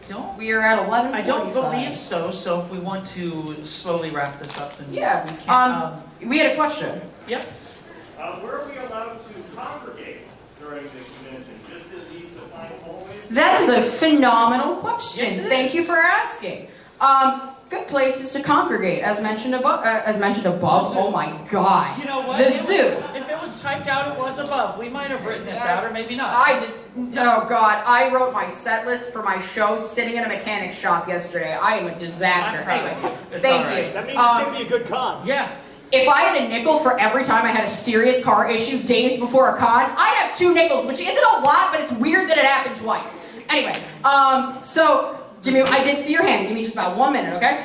don't. We are at 11:45. I don't believe so. So if we want to slowly wrap this up, then Yeah. we can. We had a question. Yep. Where are we allowed to congregate during the convention? Just in these defined hallways? That is a phenomenal question. Yes, it Thank you is. for asking. Good places to congregate, as mentioned above. Oh my God. You know what? The zoo. If it was typed out, it was above. We might have written this out, or maybe not. I did. Oh God, I wrote my set list for my show sitting in a mechanic shop yesterday. I am a disaster. I'm proud Anyway, of you. It's thank all you. right. That means it's going to be a good con. Yeah. If I had a nickel for every time I had a serious car issue days before a con, I'd have 2 nickels, which isn't a lot, but it's weird that it happened twice. Anyway, so I did see your hand. Give me just about 1 minute, okay?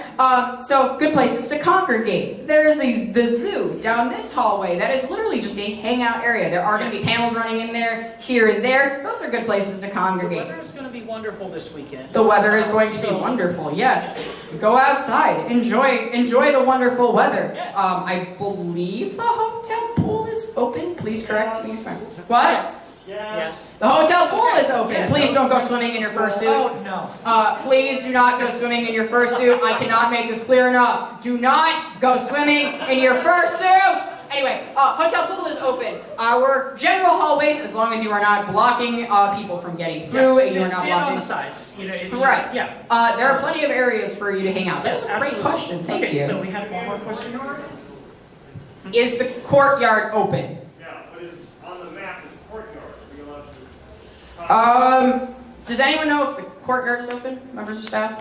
So good places to congregate. There's the zoo down this hallway. That is literally just a hangout area. There are going to be panels running in there, here and there. Those are good places to The congregate. weather is going to be wonderful this weekend. The weather is going to be So- wonderful. Yes, go outside. Enjoy the wonderful weather. Yes. I believe the hotel pool is open. Please correct me if I'm. What? Yes. The hotel pool is open. Yeah. Please don't go swimming in your fursuit. Oh no. Please do not go swimming in your fursuit. I cannot make this clear enough. Do not go swimming in your fursuit. Anyway, hotel pool is open. Our general hallways, as long as you are not blocking people from getting through, and you are not stand blocking. on the sides. You know, Right. Yeah. There are plenty of areas for you to hang out. That's Yes, a great absolutely. question. Thank Okay, you. so we have one more question. Is the courtyard open? Yeah, but is on the map is courtyard. Are we allowed to? Does anyone know if the courtyard is open? Members of staff?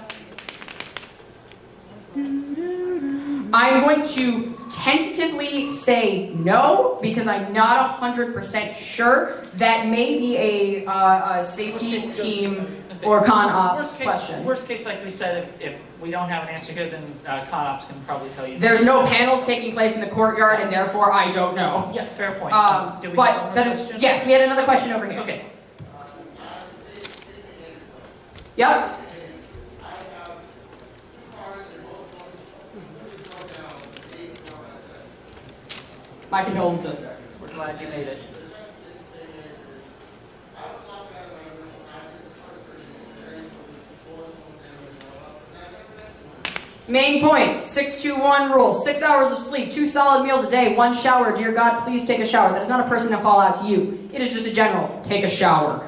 I'm going to tentatively say no because I'm not 100% sure. That may be a safety team or con ops question. Worst case, like we said, if we don't have an answer here, then con ops can probably tell you. There's no panels taking place in the courtyard, and therefore I don't know. Yeah, fair point. Do we have one But more then, question? yes, we had another question over here. Okay. Yep. My condolences. We're glad you made it. Main points, 621 rule, 6 hours of sleep, 2 solid meals a day, 1 shower. Dear God, please take a shower. That is not a personal call out to you. It is just a general, take a shower.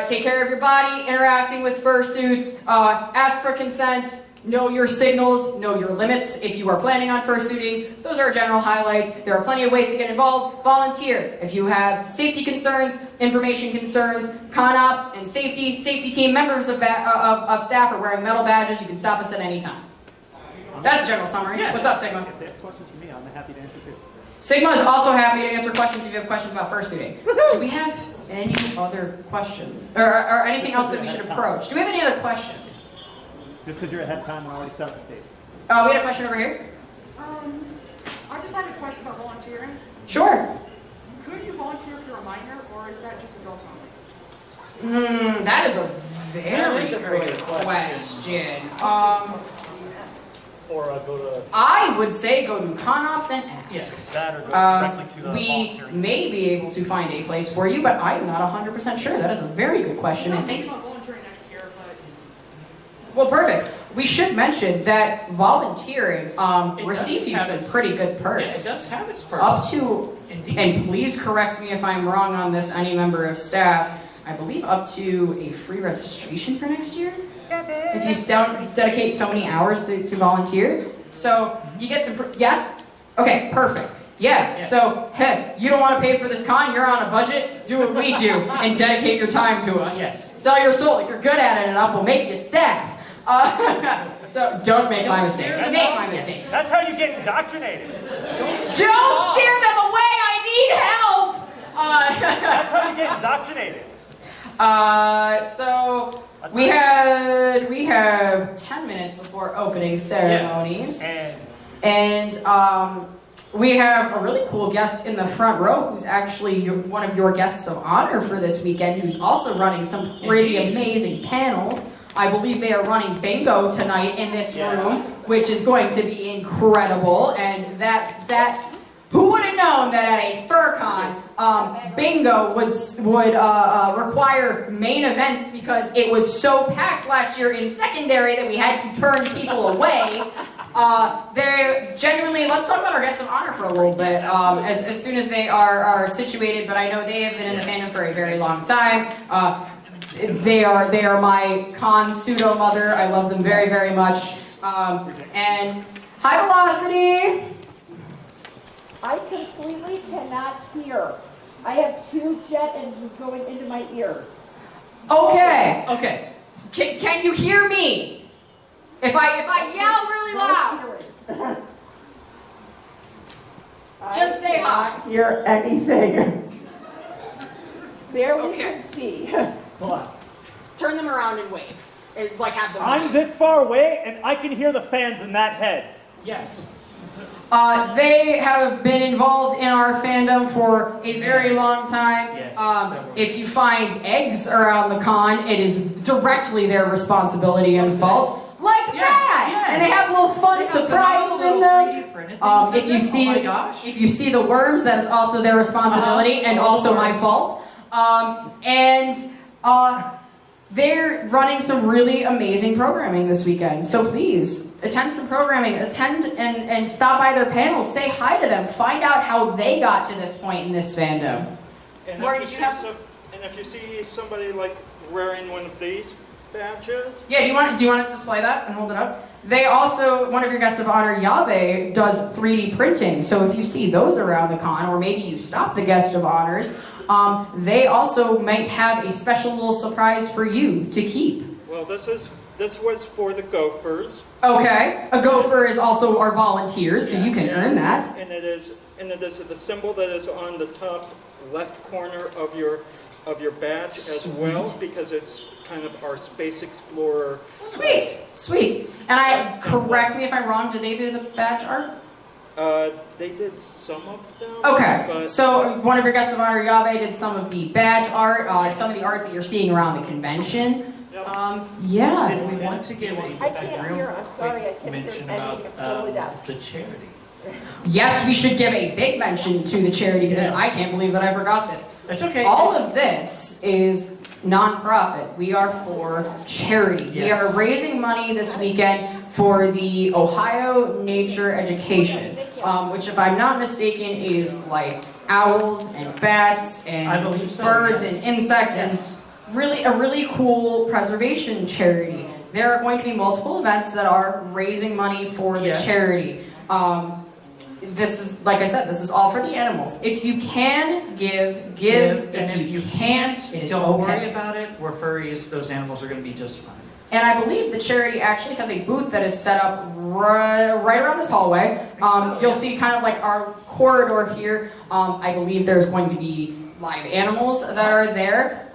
Take care of your body, interacting with fursuits, ask for consent, know your signals, know your limits if you are planning on fursuiting. Those are general highlights. There are plenty of ways to get involved. Volunteer. If you have safety concerns, information concerns, con ops, and safety team members of staff are wearing metal badges. You can stop us at any time. That's a general summary. Yes. What's up, Sigma? If they have questions for me, I'm happy to answer too. Sigma is also happy to answer questions if you have questions about fursuiting. Do we have any other questions? Or anything else that we should approach? Do we have any other questions? Just because you're ahead of time, we're already set the stage. We had a question over here. I just had a question about volunteering. Sure. Could you volunteer if you're a minor, or is that just adults only? That is a very is a very good good question. question. Or go to I would say go to ConOps and ask. Yes. that or go directly to the We volunteering. may be able to find a place for you, but I'm not 100% sure. That is a very good question. I I'm think. thinking about volunteering next year, but Well, perfect. We should mention that volunteering It receives does you have some its- pretty good Yeah, perks. it does have its perks. Up to, Indeed. and please correct me if I'm wrong on this, any member of staff, I believe up to a free registration for next year? If you dedicate so many hours to volunteer. So you get some, yes? Okay, perfect. Yeah, Yes. so, hey, you don't want to pay for this con, you're on a budget, do what we do, and dedicate your time to us. Yes. Sell your soul. If you're good at it enough, we'll make you staff. So don't make my mistake. steer them Make off. my mistake. That's how you get indoctrinated. Don't steer them away. I need help. That's how you get indoctrinated. So we have 10 minutes before opening ceremonies, and we have a really cool guest in the front row who's actually one of your guests of honor for this weekend, who's also running some pretty amazing panels. I believe they are running bingo tonight in this room, which is going to be incredible. And that who would have have known that at a FurCon, bingo would require main events because it was so packed last year in secondary that we had to turn people away. They genuinely, let's talk about our guests of honor for a little bit, as soon as they are situated, but I know they have been in the fandom for a very long time. They are my con pseudo mother. I love them very, very much. And high velocity. I completely cannot hear. I have 2 jet engines going into my ears. Okay. Okay. Can you hear me? If I yell really loud, just say hi. I cannot hear anything. Barely Okay. can see. Hold on. Turn them around and wave. Like have them I'm wave. this far away, and I can hear the fans in that head. Yes. They have been involved in our fandom for a very long time. Yes, If you find eggs around the con, it is directly their responsibility and fault. Like that! yes. And they have little fun They have surprises the in little them. 3D printed things If in you them. see, Oh my gosh. if you see the worms, that is also their responsibility and also my fault. They're running some really amazing programming this weekend. So please, attend some programming, attend and stop by their panels, say hi to them, find out how they got to this point in this fandom. And Lori, if did you have and if you see somebody like wearing one of these badges, Yeah, do you want to display that and hold it up? They also, one of your guests of honor, Yabe, does 3D printing. So if you see those around the con, or maybe you stop the guest of honors, they also might have a special little surprise for you to keep. well, this was for the gophers, Okay, a gopher is also our volunteers, so you can earn that. and it is the symbol that is on the top left corner of your badge as well, because it's kind of our space explorer. Sweet, sweet. And correct me if I'm wrong, did they do the badge art? They did some of them. Okay, but so one of your guests of honor, Yabe, did some of the badge art, some of the art that you're seeing around the convention. Yeah. Did we want to give I a can't real hear. I'm sorry, I quick can't hear mention anything. It's totally about deaf. the charity? Yes, we should give a big mention to the charity because Yes. I can't believe that I forgot this. That's okay. All of this is non-profit. We are for charity. We Yes. are raising money this weekend for the Ohio Nature Education, which, if I'm not mistaken, is like owls and bats and I believe so, birds yes. and insects Yes. and really a really cool preservation charity. There are going to be multiple events that are raising money for the Yes. charity. This is, like I said, this is all for the animals. If you can give. And if you can't, it is don't worry okay. about it. We're furries. Those animals are going to be just fine. And I believe the charity actually has a booth that is set up right around this hallway. You'll see kind of like our corridor here. I believe there's going to be live animals that are there.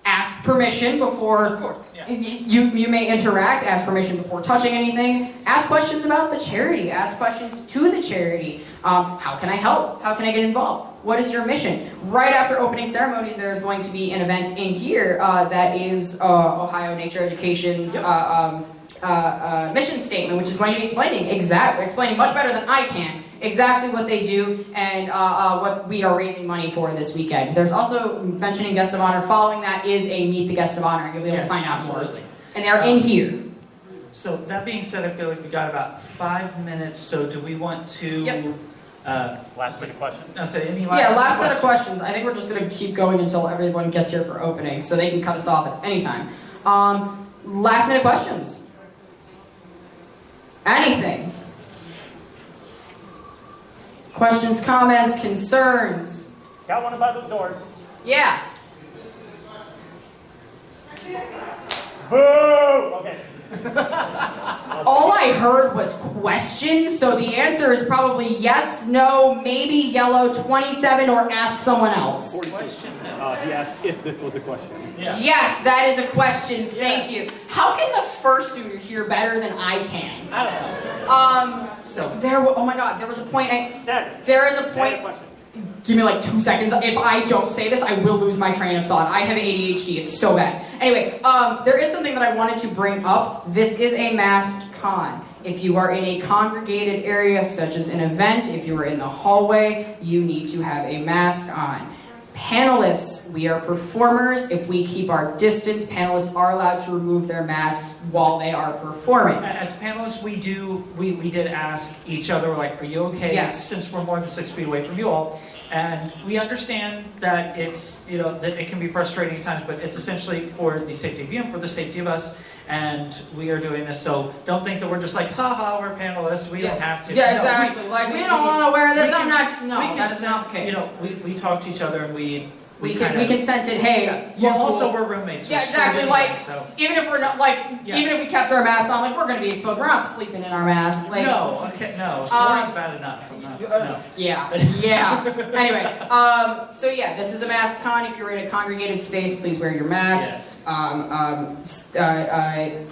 Ask permission before. Of course, yeah. You may interact. Ask permission before touching anything. Ask questions about the charity. Ask questions to the charity. How can I help? How can I get involved? What is your mission? Right after opening ceremonies, there is going to be an event in here that is Ohio Nature Education's mission statement, which is going to be explaining much better than I can exactly what they do and what we are raising money for this weekend. There's also mentioning guest of honor. Following that is a meet the guest of honor, and you'll be able to find out more. Absolutely. And they're in here. So that being said, I feel like we got about 5 minutes. So do we want to? Yep. Last set of questions. No, say any last. Last set of questions. I think we're just going to keep going until everyone gets here for opening, so they can cut us off at any time. Last minute questions. Anything. Questions, comments, concerns. Got one by the doors. Yeah. Boo! Okay. All I heard was questions, so the answer is probably yes, no, maybe, yellow, 27, or ask someone else. Question. He asked if this was a question. Yeah. Yes, that is a question. Thank Yes. you. How can the fursuiter hear better than I can? I don't know. So Oh my God, there was a point. Status. There is a Status point. question. Give me like 2 seconds. If I don't say this, I will lose my train of thought. I have ADHD. It's so bad. Anyway, there is something that I wanted to bring up. This is a masked con. If you are in a congregated area, such as an event, if you are in the hallway, you need to have a mask on. Panelists, we are performers. If we keep our distance, panelists are allowed to remove their masks while they are performing. As panelists, we did ask each other, like, are you okay? Yes. Since we're more than 6 feet away from you all. And we understand that it's, that it can be frustrating at times, but it's essentially for the safety of you and for the safety of us. And we are doing this, so don't think that we're just like, haha, we're panelists, we don't have to. Yeah, No, exactly. we don't want to wear this, I'm not, no, we can that's not the case. we talk to each other and we We kinda- consented, hey, Yeah. you're Well, also cool. we're roommates. So Yeah, we're screwed exactly, anyway, like, so. even if we're not, like, Yeah. even if we kept our masks on, like, we're gonna be exposed, we're not sleeping in our masks, like. No, okay, no, snoring's bad enough. No. Yeah, yeah. Anyway, so yeah, this is a mask con. If you're in a congregated space, please wear your mask. Yes.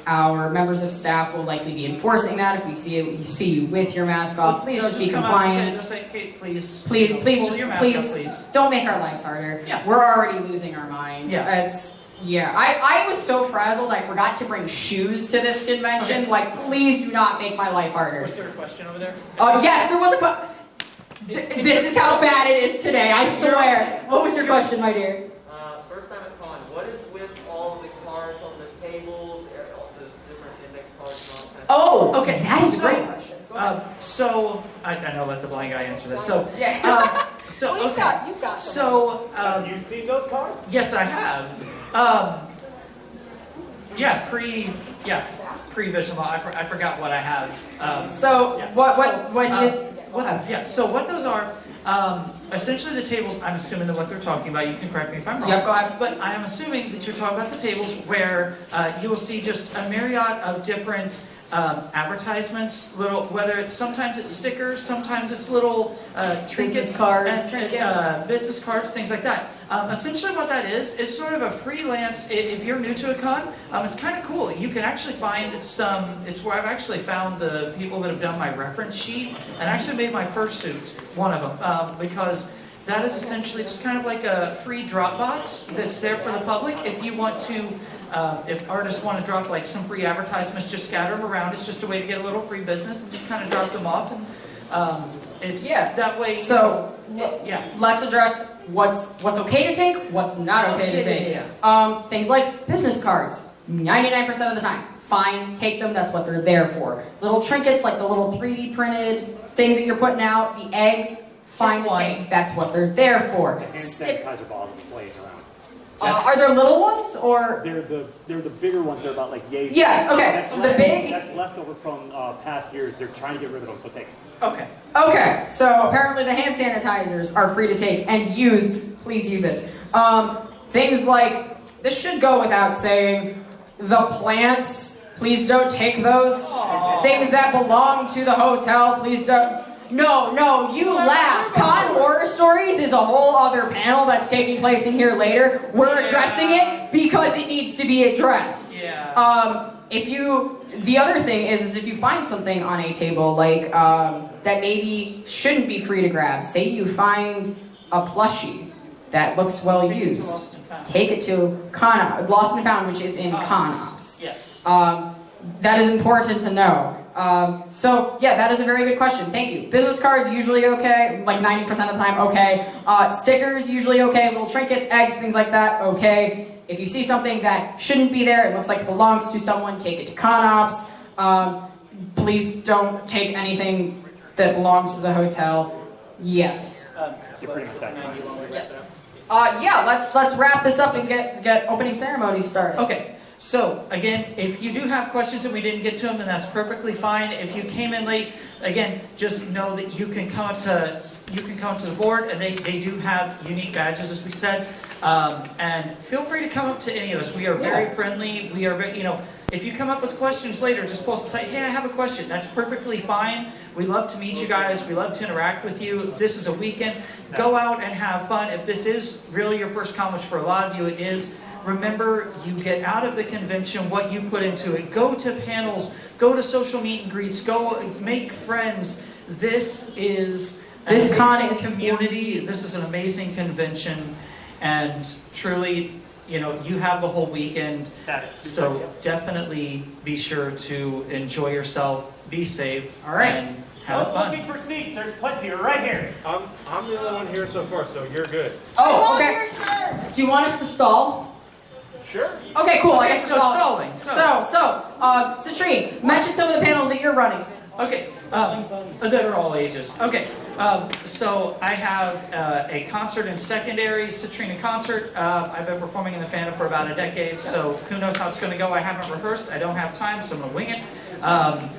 Our members of staff will likely be enforcing that. If we see you with your mask off, please just be come out and compliant. just say, hey, please, Please, please, pull just your mask please, up, please. don't make our lives harder. Yeah. We're already losing our minds. Yeah. Yeah, I was so frazzled I forgot to bring shoes to this convention. Okay. Like, please do not make my life harder. Was there a question over there? Yes, there was a this is how bad it is today, I swear. What was your question, my dear? First time at con, what is with all the cards on the tables, all the different index cards and all that? Oh, okay, that is a great question. So, I know, let the blind guy answer this. So, Yeah. so Well, okay. you've got some. So, Have you seen those cards? yes, I have. Yeah, pre-vision law. I forgot what I have. So, yeah. what So, is... What? Yeah, so what those are, essentially the tables, I'm assuming that what they're talking about, you can correct me if I'm wrong. Yep, go ahead. But I am assuming that you're talking about the tables where you will see just a myriad of different advertisements, whether it's sometimes it's stickers, sometimes it's little trinkets, Business cards, and, trinkets. business cards, things like that. Essentially what that is sort of a freelance, if you're new to a con, it's kind of cool. You can actually find it's where I've actually found the people that have done my reference sheet and actually made my Fursuit one of them, because that is essentially just kind of like a free Dropbox that's there for the public. If you want to, if artists want to drop like some free advertisements, just scatter them around. It's just a way to get a little free business and just kind of drop them off. And it's that way. So, yeah. let's address what's okay to take, what's not okay to take. Things like business cards, 99% of the time, fine, take them, that's what they're there for. Little trinkets like the little 3D printed things that you're putting out, the eggs, fine to take, that's what they're there for. Hand sanitizer bottles laying around. Are there little ones, or? They're the bigger ones. They're about like yay. Yes, okay, That's so the big... That's leftover from past years. They're trying to get rid of them, so take them. Okay. Okay, so apparently the hand sanitizers are free to take and use. Please use it. Things like, this should go without saying, the plants, please don't take those. Aww. Things that belong to the hotel, please don't. No, you laugh. Con Horror Stories is a whole other panel that's taking place in here later. We're addressing it because it needs to be addressed. Yeah. The other thing is if you find something on a table like that maybe shouldn't be free to grab. Say you find a plushie that looks well Take it to used. Lost and Found. Take it to Lost and Found, which is in Conops. Yes. That is important to know. So yeah, that is a very good question. Thank you. Business cards usually okay, like 90% of the time okay. Stickers usually okay. Little trinkets, eggs, things like that okay. If you see something that shouldn't be there, it looks like it belongs to someone, take it to Conops. Please don't take anything that belongs to the hotel. Yes. You're pretty much that. Yes. Yeah. Let's wrap this up and get opening ceremonies started. Okay. So, again, if you do have questions and we didn't get to them, then that's perfectly fine. If you came in late, again, just know that you can come up to the board, and they do have unique badges, as we said. And feel free to come up to any of us. We are very friendly. We are very, if you come up with questions later, just post and say, hey, I have a question. That's perfectly fine. We love to meet you guys. We love to interact with you. This is a weekend. Go out and have fun. If this is really your first con, which for a lot of you it is, remember, you get out of the convention what you put into it. Go to panels, go to social meet and greets, go make friends. This is an amazing community. This is an amazing convention, and truly, you have the whole weekend, so definitely be sure to enjoy yourself, be safe, All right. and have Those fun. looking for seats, there's plenty right here. I'm the only one here so far, so you're good. Oh, okay. Do you want us to stall? Sure. Okay, cool. I Okay, guess so we're stalling. Citrine, mention some of the panels that you're running. Okay, that are all ages. Okay, so I have a concert in secondary, Citrina concert. I've been performing in the fandom for about a decade, so who knows how it's going to go. I haven't rehearsed. I don't have time, so I'm going to wing it. I'm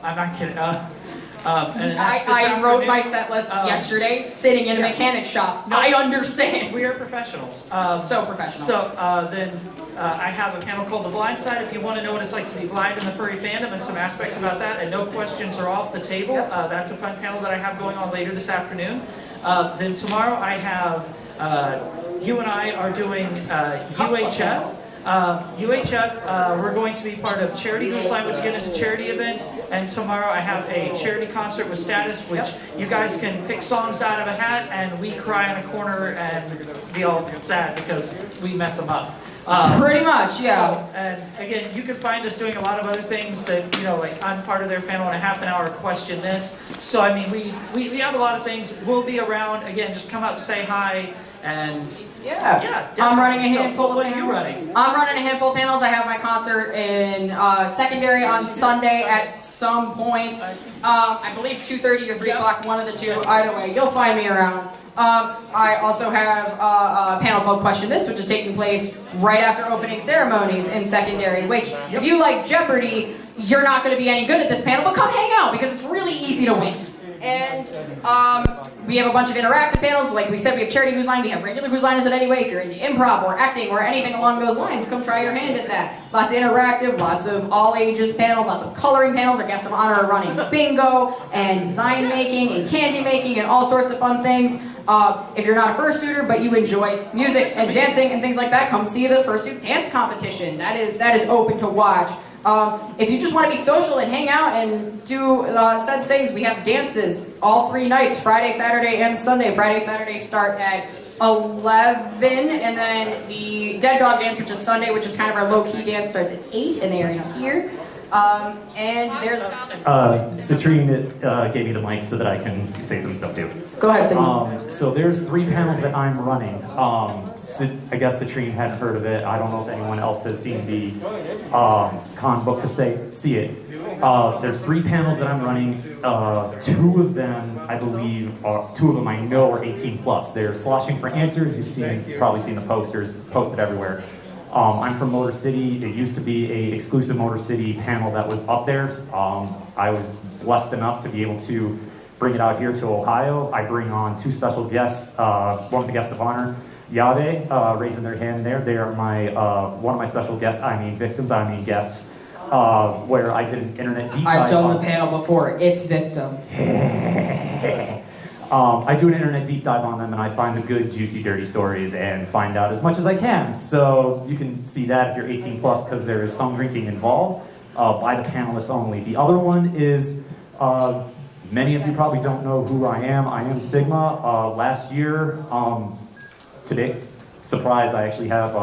not kidding. And that's this I wrote my afternoon. set list yesterday, sitting in a mechanic shop. No, I understand. We are professionals. So professional. So then I have a panel called The Blind Side. If you want to know what it's like to be blind in the furry fandom and some aspects about that, and no questions are off the table. That's a fun panel that I have going on later this afternoon. Then tomorrow I have, you and I are doing UHF. We're going to be part of Charity Whose Language Again is a charity event, and tomorrow I have a charity concert with Status, which you guys can pick songs out of a hat, and we cry in a corner and be all sad because we mess them up. Pretty much, yeah. So, and again, you can find us doing a lot of other things that, like I'm part of their panel in a half an hour question this. So I mean, we have a lot of things. We'll be around. Again, just come up, say hi. And yeah, I'm running a handful of what panels. Are you running? I'm running a handful of panels. I have my concert in secondary on Sunday at some point. I believe 2:30 or 3 o'clock, one of the two. Either way, you'll find me around. I also have a panel called Question This, which is taking place right after opening ceremonies in secondary, which, if you like Jeopardy, you're not going to be any good at this panel, but come hang out, because it's really easy to win. And we have a bunch of interactive panels. Like we said, we have Charity Whose Line, we have regular Whose Line Is It Anyway. If you're into improv or acting or anything along those lines, come try your hand at that. Lots of interactive, lots of all ages panels, lots of coloring panels. Our guests of honor are running bingo and design making and candy making and all sorts of fun things. If you're not a fursuiter but you enjoy music and dancing and things like that, come see the Fursuit dance competition. That is open to watch. If you just want to be social and hang out and do said things, we have dances all 3 nights, Friday, Saturday, and Sunday. Friday, Saturday start at 11, and then the Dead Dog Dance, which is Sunday, which is kind of our low-key dance, starts at 8, and they are in here. And there's... Citrine gave me the mic so that I can say some stuff too. Go ahead, Citrine. So there's 3 panels that I'm running. I guess Citrine hadn't heard of it. I don't know if anyone else has seen the con book to see it. There's 3 panels that I'm running. 2 of them, I believe, 2 of them I know are 18 plus. They're Sloshing for Answers. You've probably seen the posters posted everywhere. I'm from Motor City. It used to be an exclusive Motor City panel that was up there. I was blessed enough to be able to bring it out here to Ohio. I bring on 2 special guests. One of the guests of honor, Yave, raising their hand there. They are one of my special guests. Guests. Where I did an internet deep dive. I've done the panel before. It's Victim. I do an internet deep dive on them, and I find the good, juicy, dirty stories and find out as much as I can. So you can see that if you're 18 plus, because there is some drinking involved by the panelists only. The other one is, many of you probably don't know who I am. I am Sigma. Last year, today, surprised, I actually have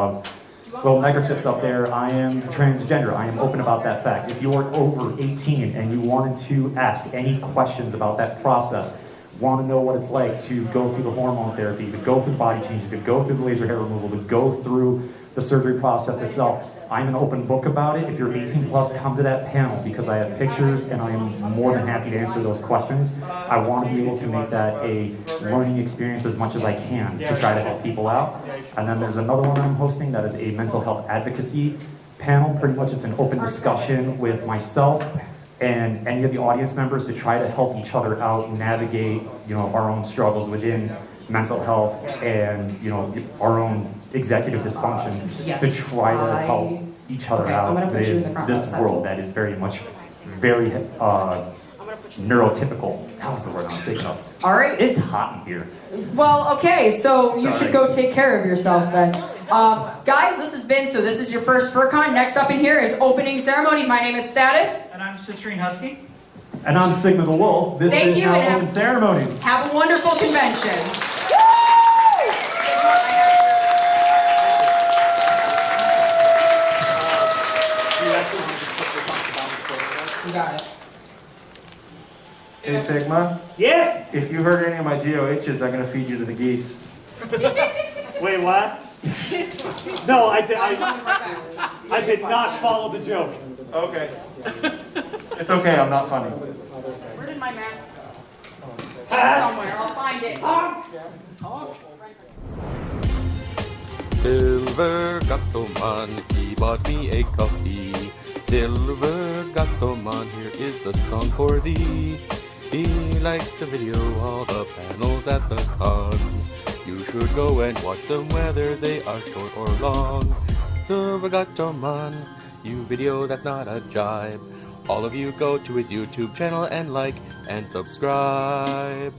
little microchips up there. I am transgender. I am open about that fact. If you are over 18 and you wanted to ask any questions about that process, want to know what it's like to go through the hormone therapy, to go through body changes, to go through the laser hair removal, to go through the surgery process itself, I'm an open book about it. If you're 18 plus, come to that panel because I have pictures and I am more than happy to answer those questions. I want to be able to make that a learning experience as much as I can to try to help people out. And then there's another one I'm hosting that is a mental health advocacy panel. Pretty much it's an open discussion with myself and any of the audience members to try to help each other out, navigate, our own struggles within mental health and, our own executive dysfunction to try to help each other out in this world that is very neurotypical. That was the word I was thinking of. All right. It's hot in here. Well, okay, so you should go take care of yourself then. Guys, this is your first FurCon. Next up in here is opening ceremonies. My name is Status. And I'm Citrine Husky. And I'm Sigma the Wolf. This is now Open Ceremonies. Have a wonderful convention. Sigma, Yes? if you hurt any of my GOHs, I'm gonna feed you to the geese. Wait, what? No, I did not follow the joke. Okay. It's okay, I'm not funny. Where did my mask go? Somewhere, I'll find it. Silver Gatoman, he bought me a coffee. Silver Gatoman, here is the song for thee. He likes to video all the panels at the cons. You should go and watch them whether they are short or long. Silver Gatoman, you video that's not a jibe. All of you go to his YouTube channel and like and subscribe.